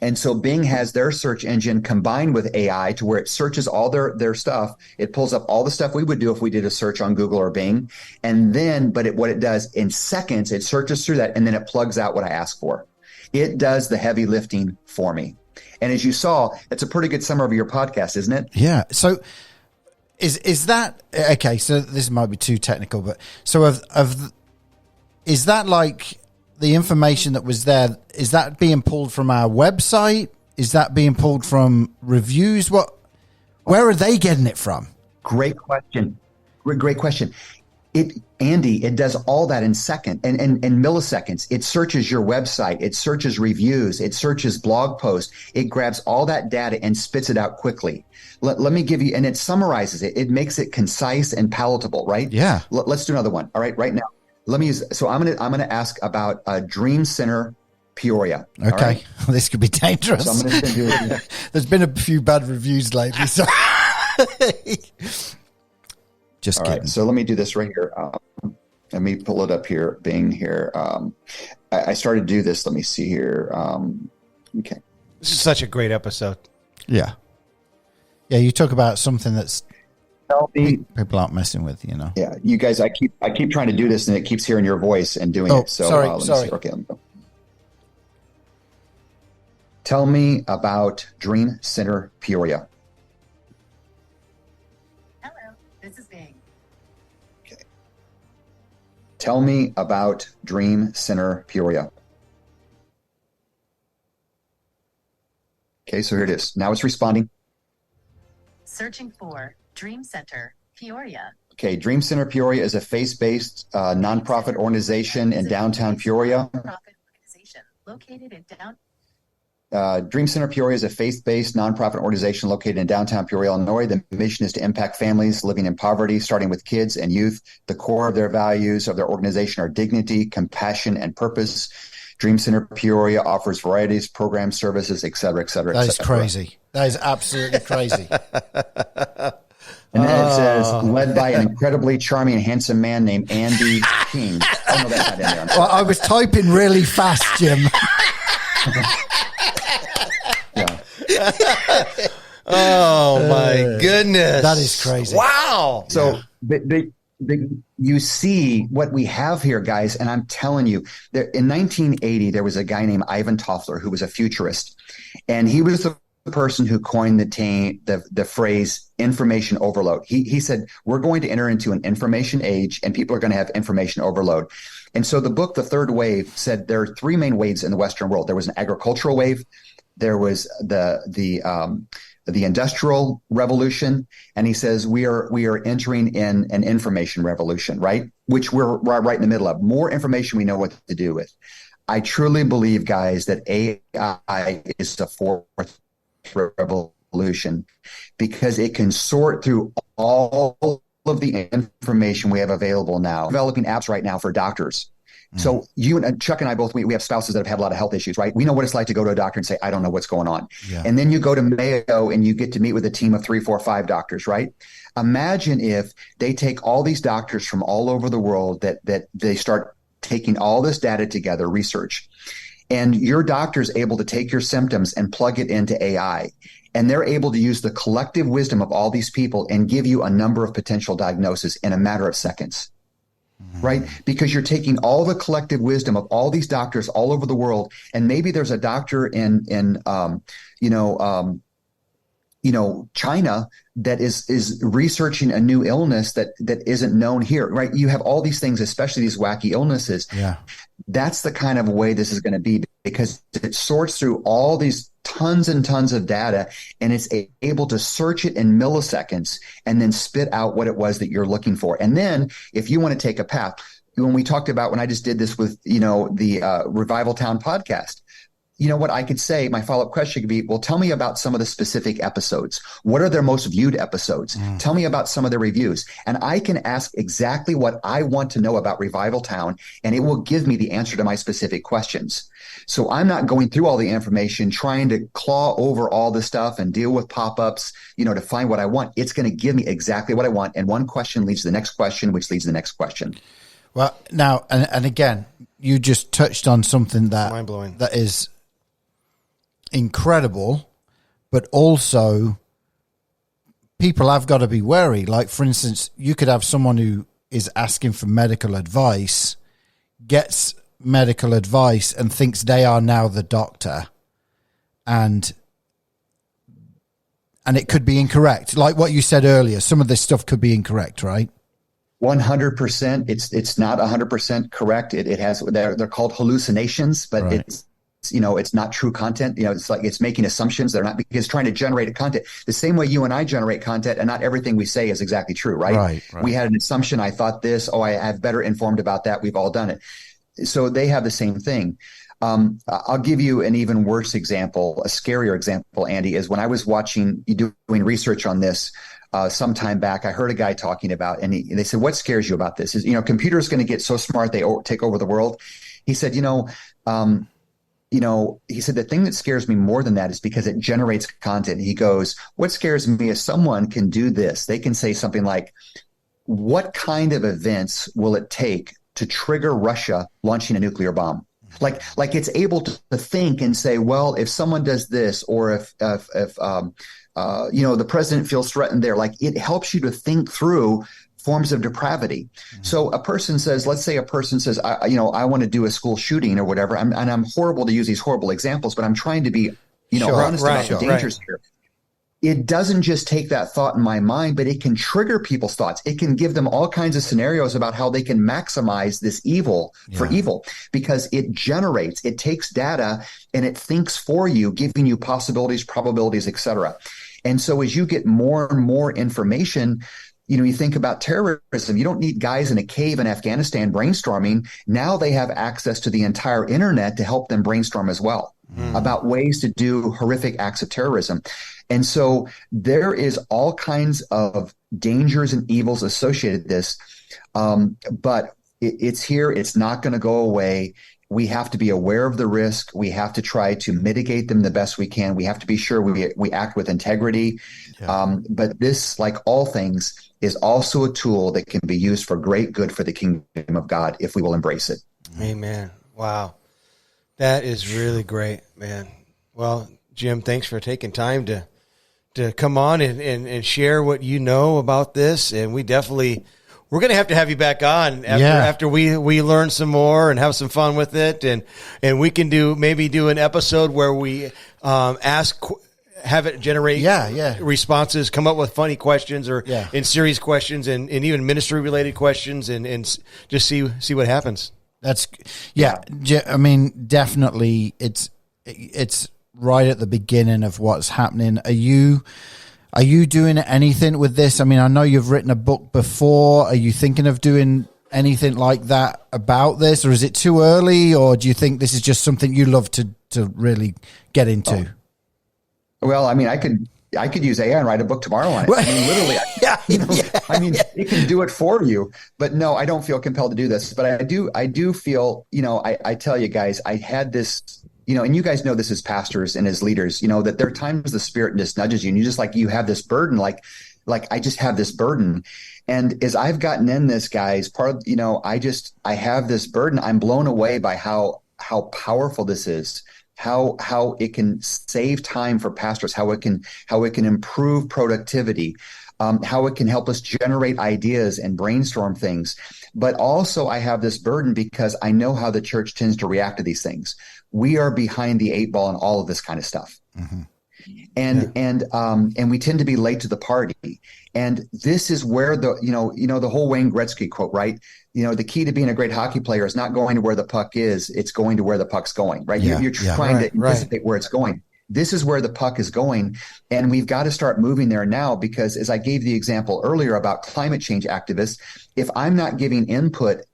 And so Bing has their search engine combined with AI to where it searches all their stuff. It pulls up all the stuff we would do if we did a search on Google or Bing. And then, what it does in seconds, it searches through that and then it plugs out what I ask for. It does the heavy lifting for me. And as you saw, it's a pretty good summary of your podcast, isn't it? Yeah. So is that, okay, so this might be too technical, but so is that like the information that was there, is that being pulled from our website? Is that being pulled from reviews? Where are they getting it from? Great question. Great question. Andy, it does all that in milliseconds. It searches your website. It searches reviews. It searches blog posts. It grabs all that data and spits it out quickly. Let me give you, and it summarizes it. It makes it concise and palatable, right? Yeah. Let's do another one. All right, right now. Let me use. So I'm gonna ask about Dream Center Peoria. Okay, right? This could be dangerous. So I'm gonna send you. There's been a few bad reviews lately. So just all kidding. right. So let me do this right here. Let me pull it up here. Bing here. I started to do this. Let me see here. Okay. This is such a great episode. Yeah. You talk about something that's people aren't messing with, Yeah, you guys. I keep trying to do this, and it keeps hearing your voice and doing it. So sorry. Let me see. Okay, let me go. Tell me about Dream Center Peoria. Hello, this is Bing. Okay. Tell me about Dream Center Peoria. Okay, so here it is. Now it's responding. Searching for Dream Center Peoria. Okay, Dream Center Peoria is a faith-based nonprofit organization in downtown Peoria. Nonprofit organization located in downtown. Dream Center Peoria is a faith-based nonprofit organization located in downtown Peoria, Illinois. The mission is to impact families living in poverty, starting with kids and youth. The core of their values of their organization are dignity, compassion, and purpose. Dream Center Peoria offers varieties, programs, services, et cetera, et cetera. That is crazy. That is absolutely crazy. And then it says, led by an incredibly charming and handsome man named Andy King. Oh, no, that's not in there. Well, I was typing really fast, Jim. Yeah. Oh my goodness. That is crazy. Wow. So you see what we have here, guys, and I'm telling you, in 1980, there was a guy named Ivan Toffler who was a futurist, and he was the person who coined the phrase information overload. He said, we're going to enter into an information age, and people are going to have information overload. And so the book, The Third Wave, said there are three main waves in the Western world. There was an agricultural wave, there was the industrial revolution, and he says we are entering in an information revolution, right? Which we're right in the middle of. More information we know what to do with. I truly believe, guys, that AI is the fourth revolution because it can sort through all of the information we have available now. Developing apps right now for doctors. So you and Chuck and I both, we have spouses that have had a lot of health issues, right? We know what it's like to go to a doctor and say, I don't know what's going on. Yeah. And then you go to Mayo and you get to meet with a team of 3, 4, 5 doctors, right? Imagine if they take all these doctors from all over the world that they start taking all this data together, research, and your doctor's able to take your symptoms and plug it into AI. And they're able to use the collective wisdom of all these people and give you a number of potential diagnoses in a matter of seconds. Right? Because you're taking all the collective wisdom of all these doctors all over the world. And maybe there's a doctor in China that is researching a new illness that isn't known here, right? You have all these things, especially these wacky illnesses. Yeah. That's the kind of way this is going to be because it sorts through all these tons and tons of data and it's able to search it in milliseconds and then spit out what it was that you're looking for. And then if you want to take a path, when I just did this with, the Revival Town podcast, you know what I could say, my follow-up question could be, well, tell me about some of the specific episodes. What are their most viewed episodes? Tell me about some of the reviews. And I can ask exactly what I want to know about Revival Town, and it will give me the answer to my specific questions. So I'm not going through all the information, trying to claw over all the stuff and deal with pop-ups, to find what I want. It's going to give me exactly what I want. And one question leads to the next question, which leads to the next question. Well, now, and again, you just touched on something that mind-blowing. That is incredible, but also people have got to be wary. Like, for instance, you could have someone who is asking for medical advice, gets medical advice and thinks they are now the doctor, and it could be incorrect. Like what you said earlier, some of this stuff could be incorrect, right? 100%. It's not 100% correct. It has, they're called hallucinations, but right. It's not true content. It's like it's making assumptions. They're not, because it's trying to generate a content the same way you and I generate content, and not everything we say is exactly true, right? Right. We had an assumption. I thought this. Oh, I have better informed about that. We've all done it. So they have the same thing. I'll give you an even worse example, a scarier example, Andy, is when I was doing research on this some time back, I heard a guy talking about, and they said, what scares you about this? Is, computers going to get so smart they take over the world? He said, he said, the thing that scares me more than that is because it generates content. He goes, what scares me is someone can do this. They can say something like, what kind of events will it take to trigger Russia launching a nuclear bomb? Like it's able to think and say, well, if someone does this, or if the president feels threatened there, like it helps you to think through forms of depravity. Mm-hmm. So let's say a person says, I want to do a school shooting or whatever. I'm horrible to use these horrible examples, but I'm trying to be, honest about the dangers here. It doesn't just take that thought in my mind, but it can trigger people's thoughts. It can give them all kinds of scenarios about how they can maximize this evil for evil, because it takes data and it thinks for you, giving you possibilities, probabilities, etc. And so as you get more and more information, you think about terrorism. You don't need guys in a cave in Afghanistan brainstorming. Now they have access to the entire internet to help them brainstorm as well about ways to do horrific acts of terrorism. And so there is all kinds of dangers and evils associated with this. But it's here. It's not going to go away. We have to be aware of the risk. We have to try to mitigate them the best we can. We have to be sure we act with integrity. Yeah. But this, like all things, is also a tool that can be used for great good for the kingdom of God if we will embrace it. Amen. Wow. That is really great, man. Well, Jim, thanks for taking time to to come on and share what you know about this. And we're going to have you back on after we learn some more and have some fun with it. And we can maybe do an episode where we have it generate responses, come up with funny questions or in serious questions and even ministry related questions and just see what happens. I mean, definitely it's right at the beginning of what's happening. Are you doing anything with this? I mean, I know you've written a book before. Are you thinking of doing anything like that about this, or is it too early, or do you think this is just something you love to really get into? Well, I mean, I could use AI and write a book tomorrow on it. I mean, literally, I mean, it can do it for you, but no, I don't feel compelled to do this, but I do feel, I tell you guys, I had this, and you guys know this as pastors and as leaders, that there are times the Spirit just nudges you and you just you have this burden, like I just have this burden. And as I've gotten in this, guys, I have this burden. I'm blown away by how powerful this is. How it can save time for pastors, how it can improve productivity, how it can help us generate ideas and brainstorm things. But also I have this burden because I know how the church tends to react to these things. We are behind the 8 ball on all of this kind of stuff. Mm-hmm. And we tend to be late to the party. And this is where the whole Wayne Gretzky quote, right? The key to being a great hockey player is not going to where the puck is, it's going to where the puck's going, right? You're trying to anticipate where it's going. This is where the puck is going. And we've got to start moving there now, because as I gave the example earlier about climate change activists, if I'm not giving input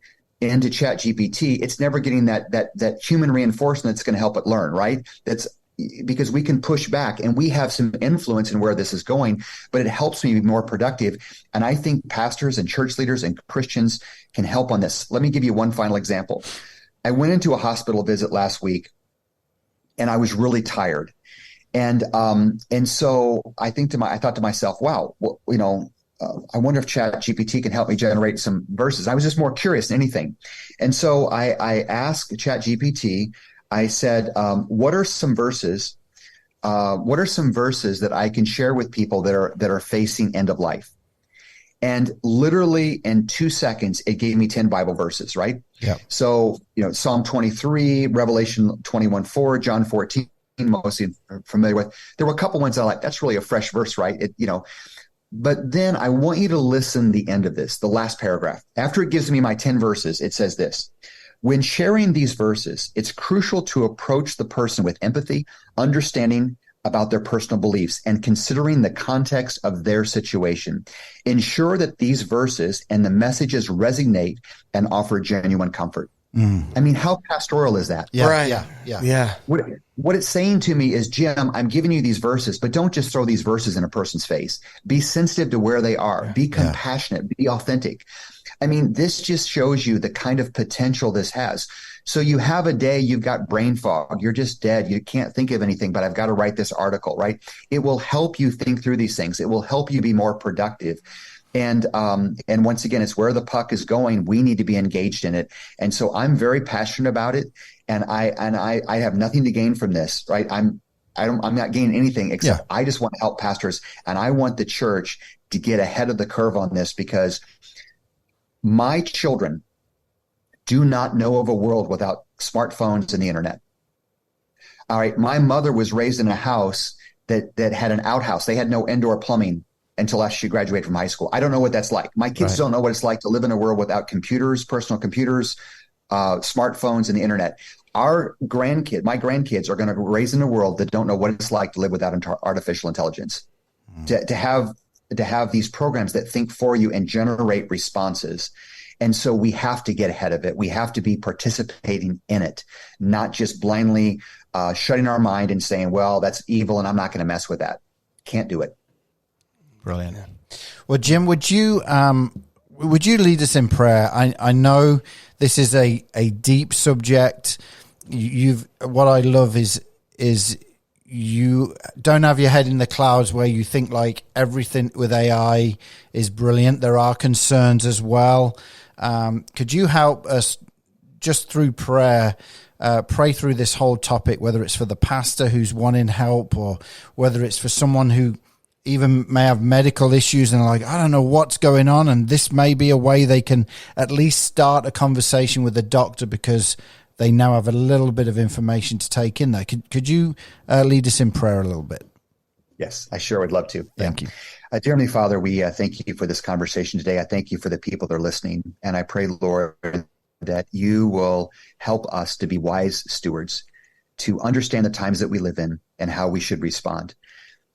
into ChatGPT, it's never getting that human reinforcement that's going to help it learn, right? That's because we can push back and we have some influence in where this is going, but it helps me be more productive. And I think pastors and church leaders and Christians can help on this. Let me give you one final example. I went into a hospital visit last week and I was really tired. And so I thought to myself, wow, well, I wonder if ChatGPT can help me generate some verses. I was just more curious than anything. And so I asked ChatGPT, I said, what are some verses that I can share with people that are facing end of life? And literally in 2 seconds, it gave me 10 Bible verses, right? Yeah. So, Psalm 23, Revelation 21:4, John 14, mostly familiar with. There were a couple ones I like. That's really a fresh verse, right? But then I want you to listen the end of this, the last paragraph. After it gives me my 10 verses, it says this: when sharing these verses, it's crucial to approach the person with empathy, understanding about their personal beliefs, and considering the context of their situation. Ensure that these verses and the messages resonate and offer genuine comfort. I mean, how pastoral is that? Yeah, right. Yeah. What it's saying to me is, Jim, I'm giving you these verses, but don't just throw these verses in a person's face. Be sensitive to where they are. Be compassionate. Be authentic. I mean, this just shows you the kind of potential this has. So you have a day, you've got brain fog, you're just dead, you can't think of anything, but I've got to write this article, right? It will help you think through these things. It will help you be more productive. And once again, it's where the puck is going. We need to be engaged in it. And so I'm very passionate about it. And I have nothing to gain from this, right? I'm not gaining anything except I just want to help pastors. And I want the church to get ahead of the curve on this, because my children do not know of a world without smartphones and the internet. All right. My mother was raised in a house that had an outhouse. They had no indoor plumbing until after she graduated from high school. I don't know what that's like. My kids don't know what it's like to live in a world without computers, personal computers, smartphones, and the internet. My grandkids are going to raise in a world that don't know what it's like to live without artificial intelligence. To have these programs that think for you and generate responses. And so we have to get ahead of it. We have to be participating in it, not just blindly shutting our mind and saying, well, that's evil and I'm not going to mess with that. Can't do it. Brilliant. Well, Jim, would you lead us in prayer? I know this is a deep subject. What I love is you don't have your head in the clouds where you think like everything with AI is brilliant. There are concerns as well. Could you help us just through prayer, pray through this whole topic, whether it's for the pastor who's wanting help or whether it's for someone who even may have medical issues and are like, I don't know what's going on. And this may be a way they can at least start a conversation with the doctor because they now have a little bit of information to take in there. Could you lead us in prayer a little bit? Yes, I sure would love to. Thank you. Dear Heavenly Father, we thank you for this conversation today. I thank you for the people that are listening. And I pray, Lord, that you will help us to be wise stewards, to understand the times that we live in and how we should respond.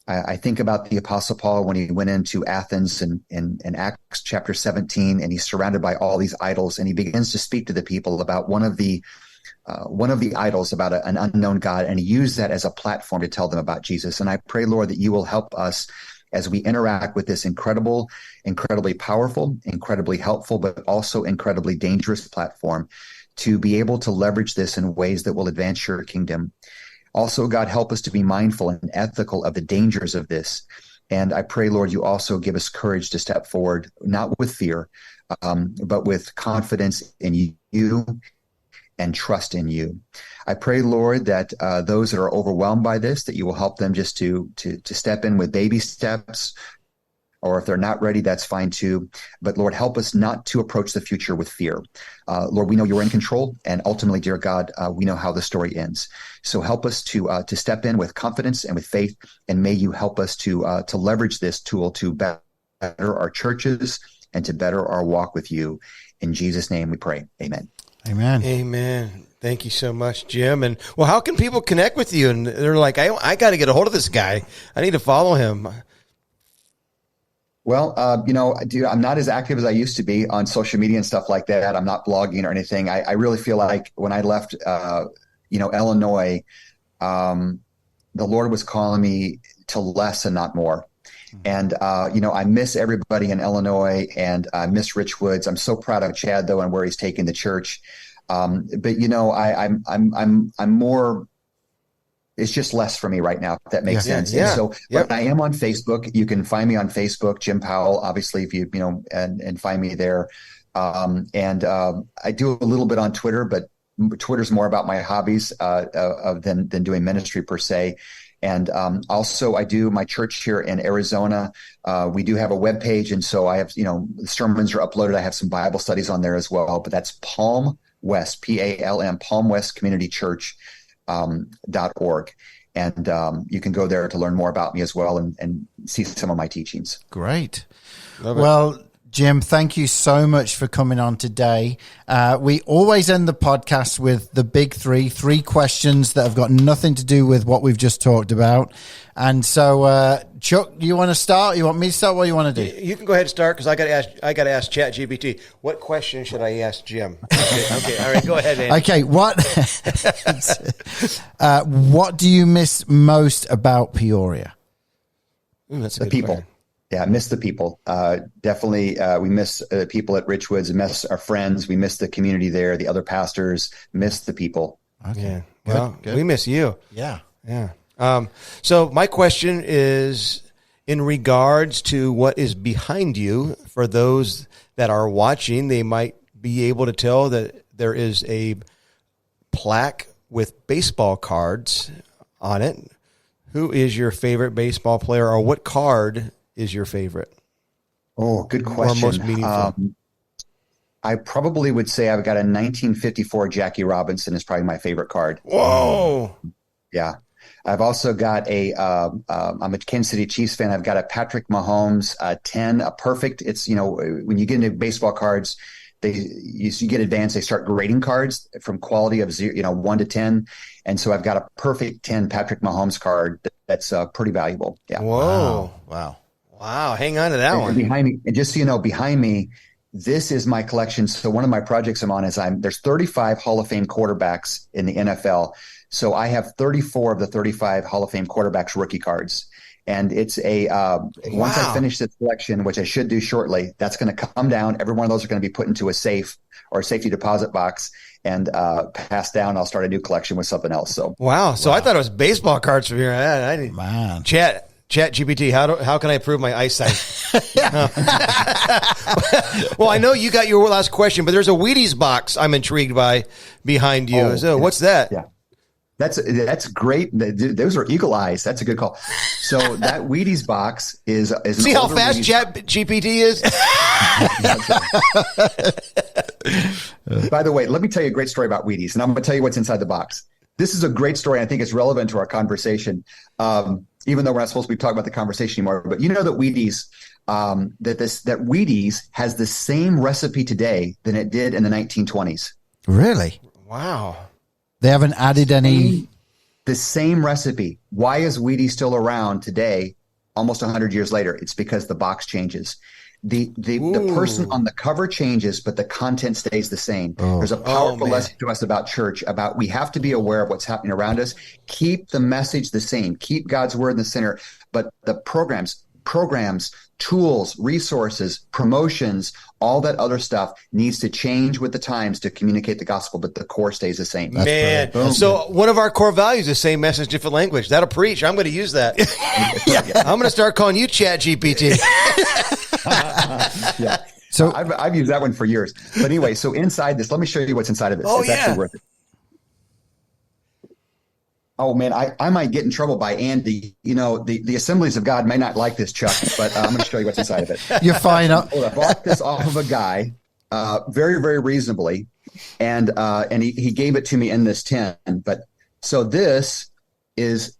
I think about the Apostle Paul when he went into Athens in Acts chapter 17, and he's surrounded by all these idols, and he begins to speak to the people about one of the idols, about an unknown God, and he used that as a platform to tell them about Jesus. And I pray, Lord, that you will help us as we interact with this incredibly powerful, incredibly helpful, but also incredibly dangerous platform, to be able to leverage this in ways that will advance your kingdom. Also, God, help us to be mindful and ethical of the dangers of this. And I pray, Lord, you also give us courage to step forward, not with fear, but with confidence in you and trust in you. I pray, Lord, that those that are overwhelmed by this, that you will help them just to step in with baby steps, or if they're not ready, that's fine too. But Lord, help us not to approach the future with fear. Lord, we know you're in control, and ultimately, dear God, we know how the story ends. So help us to step in with confidence and with faith, and may you help us to leverage this tool to better our churches and to better our walk with you. In Jesus' name we pray. Amen. Amen. Amen. Thank you so much, Jim. And well, how can people connect with you? And they're like, I got to get a hold of this guy. I need to follow him. Well, I'm not as active as I used to be on social media and stuff like that. I'm not blogging or anything. I really feel like when I left, Illinois, the Lord was calling me to less and not more. And, I miss everybody in Illinois, and I miss Rich Woods. I'm so proud of Chad, though, and where he's taking the church. But I'm more, it's just less for me right now, if that makes sense. Yeah. And so but I am on Facebook. You can find me on Facebook, Jim Powell, obviously, if you and find me there. I do a little bit on Twitter, but Twitter's more about my hobbies than doing ministry per se. And also, I do my church here in Arizona. We do have a webpage, and so I have, the sermons are uploaded. I have some Bible studies on there as well. But that's Palm West, PALM, Palm West Community Church .org. And you can go there to learn more about me as well and see some of my teachings. Great. Well, Jim, thank you so much for coming on today. We always end the podcast with the big three questions that have got nothing to do with what we've just talked about. And so, Chuck, you want to start? You want me to start? What do you want to do? You can go ahead and start, because I got to ask ChatGPT. What question should I ask Jim? Okay, all right, go ahead, Andy. Okay, what do you miss most about Peoria? That's the people. Question. Yeah, I miss the people. Definitely, we miss the people at Richwoods. We miss our friends. We miss the community there, the other pastors. Miss the people. Okay. Well, good. We miss you. Yeah. So my question is in regards to what is behind you. For those that are watching, they might be able to tell that there is a plaque with baseball cards on it. Who is your favorite baseball player, or what card is your favorite? Oh, good question. Or most meaningful? I probably would say I've got a 1954 Jackie Robinson is probably my favorite card. Whoa. Yeah. I've also got I'm a Kansas City Chiefs fan. I've got a Patrick Mahomes 10, a perfect. It's, when you get into baseball cards, you get advanced, they start grading cards from quality of 1 to 10. And so I've got a perfect 10 Patrick Mahomes card that's pretty valuable. Yeah. Whoa. Wow. Hang on to that one. Behind me, and just so you know, behind me, this is my collection. So one of my projects I'm on is there's 35 Hall of Fame quarterbacks in the NFL. So I have 34 of the 35 Hall of Fame quarterbacks rookie cards. And it's once I finish this collection, which I should do shortly, that's going to come down. Every one of those are going to be put into a safe or a safety deposit box and passed down. I'll start a new collection with something else. So I thought it was baseball cards from here. Man, ChatGPT, how can I improve my eyesight? Well, I know you got your last question, but there's a Wheaties box I'm intrigued by behind you. So what's that? Yeah. That's great. Those are eagle eyes. That's a good call. So that Wheaties box is an See how older fast Wheaties GPT is? By the way, let me tell you a great story about Wheaties, and I'm going to tell you what's inside the box. This is a great story. I think it's relevant to our conversation, even though we're not supposed to be talking about the conversation anymore. But you know that Wheaties, that Wheaties has the same recipe today than it did in the 1920s. Really? Wow. They haven't added any. The same recipe. Why is Wheaties still around today, almost 100 years later? It's because the box changes. The person on the cover changes, but the content stays the same. There's a powerful lesson to us about church, about we have to be aware of what's happening around us. Keep the message the same. Keep God's word in the center. But the programs, tools, resources, promotions, all that other stuff needs to change with the times to communicate the gospel, but the core stays the same. So one of our core values is same message, different language. That'll preach. I'm going to use that. I'm going to start calling you ChatGPT. Yeah. So I've used that one for years. But anyway, so inside this, let me show you what's inside of this. It's actually worth it. Oh man, I might get in trouble by Andy. You know, the Assemblies of God may not like this, Chuck, but I'm going to show you what's inside of it. You're fine. I bought this off of a guy, very, very reasonably, and he gave it to me in this tin. But so this is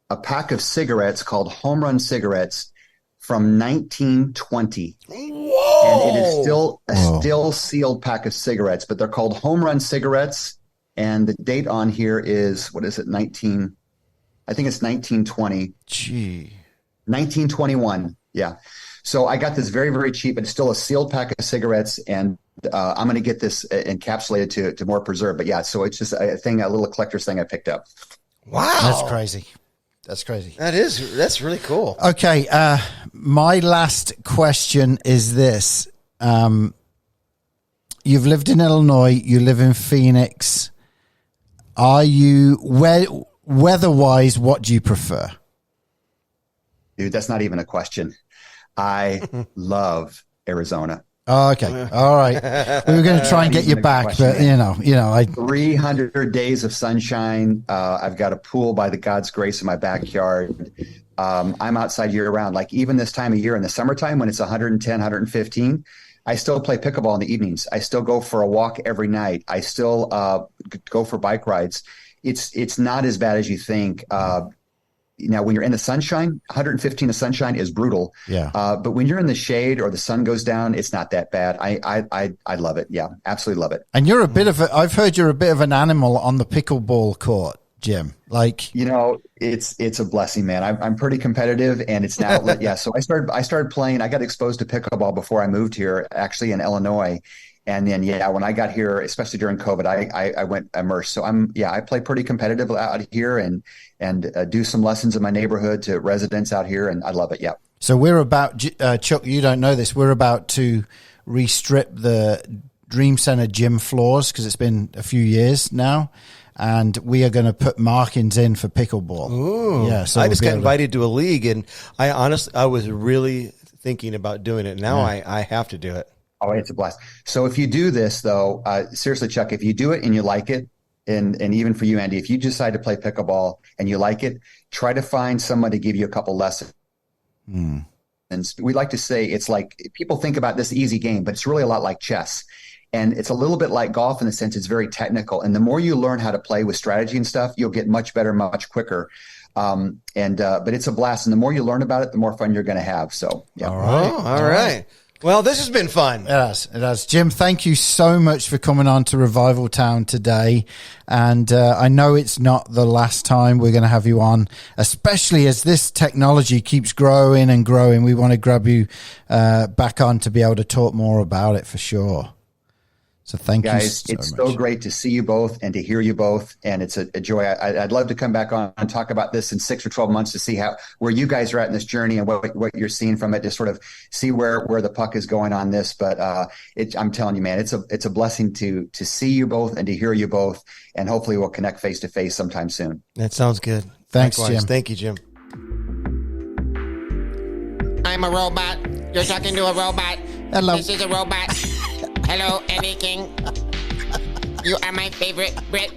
a pack of cigarettes called Home Run cigarettes from 1920. Whoa! And it is still a still sealed pack of cigarettes, but they're called Home Run cigarettes. And the date on here is, what is it, I think it's 1920. 1921, yeah. So I got this very, very cheap, but it's still a sealed pack of cigarettes, and I'm going to get this encapsulated to more preserve. But yeah, so it's just a little collector's thing I picked up. Wow. That's crazy. That's really cool. Okay, my last question is this. You've lived in Illinois, you live in Phoenix. Are you, weather-wise, what do you prefer? Dude, that's not even a question. I love Arizona. Oh, okay. All right. We were going to try and get you back, but you know, 300 days of sunshine. I've got a pool by the God's grace in my backyard. I'm outside year round. Like even this time of year in the summertime when it's 110, 115, I still play pickleball in the evenings. I still go for a walk every night. I still go for bike rides. It's not as bad as you think. Now, when you're in the sunshine, 115 of sunshine is brutal. Yeah. But when you're in the shade or the sun goes down, it's not that bad. I love it. Yeah, absolutely love it. And you're I've heard you're a bit of an animal on the pickleball court, Jim. Like, it's a blessing, man. I'm pretty competitive, and it's now yeah. So I started playing. I got exposed to pickleball before I moved here, actually in Illinois, and then when I got here, especially during COVID, I went immersed. So I play pretty competitive out here, and do some lessons in my neighborhood to residents out here, and I love it. Yeah. So we're about Chuck. You don't know this. We're about to restrip the Dream Center gym floors because it's been a few years now. And we are going to put markings in for pickleball. Ooh. Yeah, so I just got invited to a league, and I was really thinking about doing it. Now I have to do it. Oh, it's a blast. So if you do this, though, seriously, Chuck, if you do it and you like it, and even for you, Andy, if you decide to play pickleball and you like it, try to find someone to give you a couple lessons. And we like to say it's like people think about this easy game, but it's really a lot like chess. And it's a little bit like golf in the sense it's very technical. And the more you learn how to play with strategy and stuff, you'll get much better, much quicker. But it's a blast. And the more you learn about it, the more fun you're going to have. So, yeah. All right. Well, this has been fun. It has. Jim, thank you so much for coming on to Revival Town today. And I know it's not the last time we're going to have you on, especially as this technology keeps growing and growing. We want to grab you back on to be able to talk more about it for sure. So thank you, guys. It's so great to see you both and to hear you both, and it's a joy. I'd love to come back on and talk about this in 6 or 12 months to see where you guys are at in this journey and what you're seeing from it, to sort of see where the puck is going on this. But I'm telling you, man, it's a blessing to see you both and to hear you both, and hopefully we'll connect face to face sometime soon. That sounds good. Thanks, Likewise. Jim. Thank you, Jim. I'm a robot. You're talking to a robot. Hello. This is a robot. Hello, Andy King. You are my favorite Brit.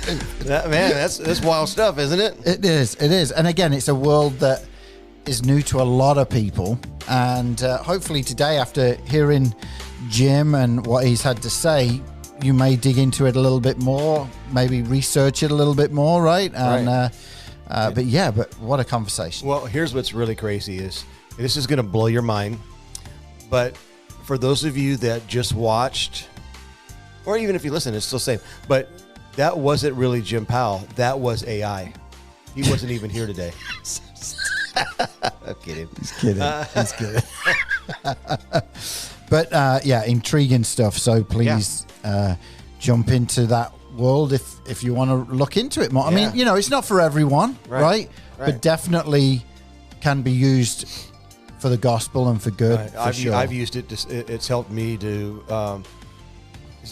That's wild stuff, isn't it? It is. And again, it's a world that is new to a lot of people. And hopefully today, after hearing Jim and what he's had to say, you may dig into it a little bit more, maybe research it a little bit more, right? And but what a conversation. Well, here's what's really crazy is this is going to blow your mind. But for those of you that just watched, or even if you listen, it's still the same. But that wasn't really Jim Powell. That was AI. He wasn't even here today. I'm kidding. He's kidding. But intriguing stuff. So please jump into that world if you want to look into it more. I mean, it's not for everyone, right? But definitely can be used for the gospel and for good. Right. I've used it. It's helped me to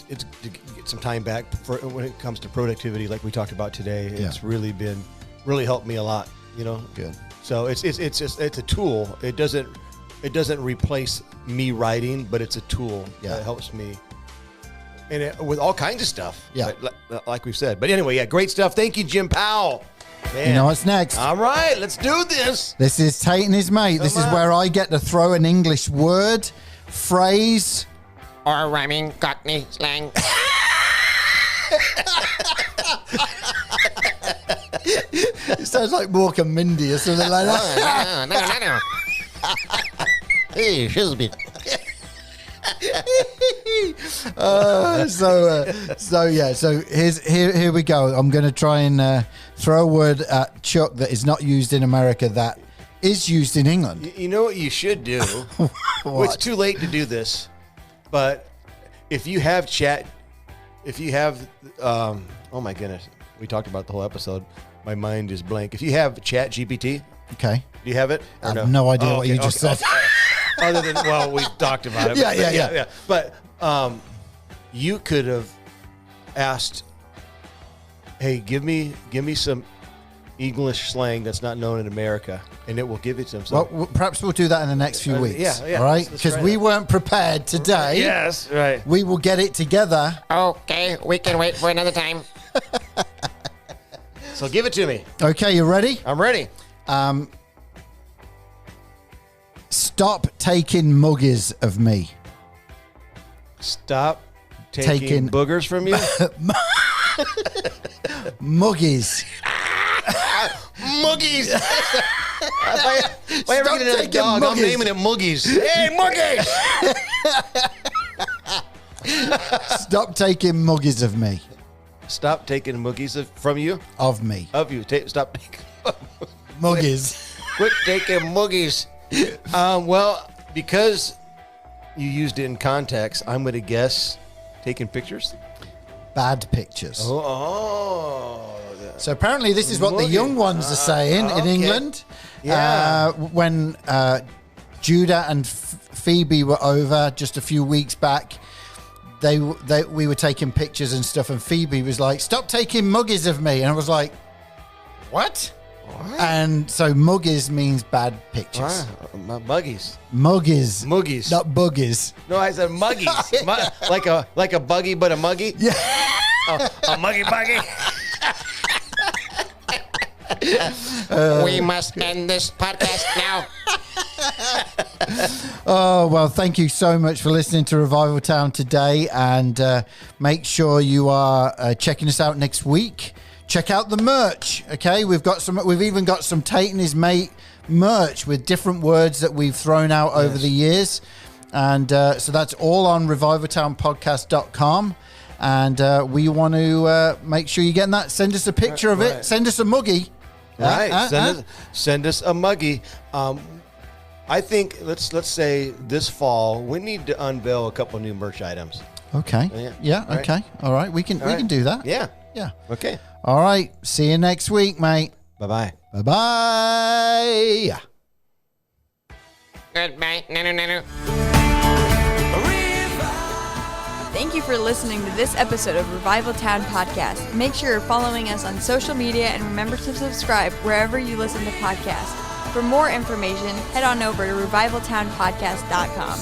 get some time back for when it comes to productivity, like we talked about today. It's really helped me a lot. Good. So it's a tool. It doesn't replace me writing, but it's a tool that helps me. And with all kinds of stuff, like we've said. But anyway, great stuff. Thank you, Jim Powell. Man. You know what's next? All right, let's do this. This is Tate and his mate. This is where I get to throw an English word, phrase, or rhyming Cockney slang. It sounds like Mork and Mindy or something like that. No. Hey, Shizby. So here we go. I'm going to try and throw a word at Chuck that is not used in America that is used in England. You know what you should do? It's too late to do this, but if you have oh my goodness, we talked about the whole episode. My mind is blank. If you have ChatGPT, okay, do you have it? I have no idea what you just said. Other than, we talked about it. Yeah. But you could have asked, hey, give me some English slang that's not known in America, and it will give it to them. So, well, perhaps we'll do that in the next few weeks. Yeah. All right? Because we weren't prepared today. Yes, right. We will get it together. Okay, we can wait for another time. So give it to me. Okay, you ready? I'm ready. Stop taking muggies of me. Stop taking boogers from you? Muggies. Muggies. If I ever get another dog, I'm naming it Muggies. Hey, Muggies! Stop taking muggies of me. Stop taking muggies from you? Of me. Of you. Stop taking muggies. Quit taking muggies. Well, because you used it in context, I'm going to guess taking pictures. Bad pictures. Oh. So apparently this is what the young ones are saying in England. Yeah. When Judah and Phoebe were over just a few weeks back, we were taking pictures and stuff, and Phoebe was like, "Stop taking muggies of me," and I was like, "What?" And so muggies means bad pictures. Muggies. Muggies, not boogies. No, I said muggies. like a buggy, but a muggy. Yeah, a muggy buggy. We must end this podcast now. Oh, well, thank you so much for listening to Revival Town today, and make sure you are checking us out next week. Check out the merch, okay? We've even got some Tate and his mate merch with different words that we've thrown out over the years. And so that's all on revivaltownpodcast.com. And we want to make sure you're getting that. Send us a picture of it. Send us a muggy. Right. Send us a muggy. I think let's say this fall we need to unveil a couple new merch items. Okay. Yeah. Okay. Right. All right. We can do that. Yeah. Yeah. Okay. All right. See you next week, mate. Bye-bye. Bye-bye. Goodbye. No. Thank you for listening to this episode of Revival Town Podcast. Make sure you're following us on social media and remember to subscribe wherever you listen to podcasts. For more information, head on over to revivaltownpodcast.com.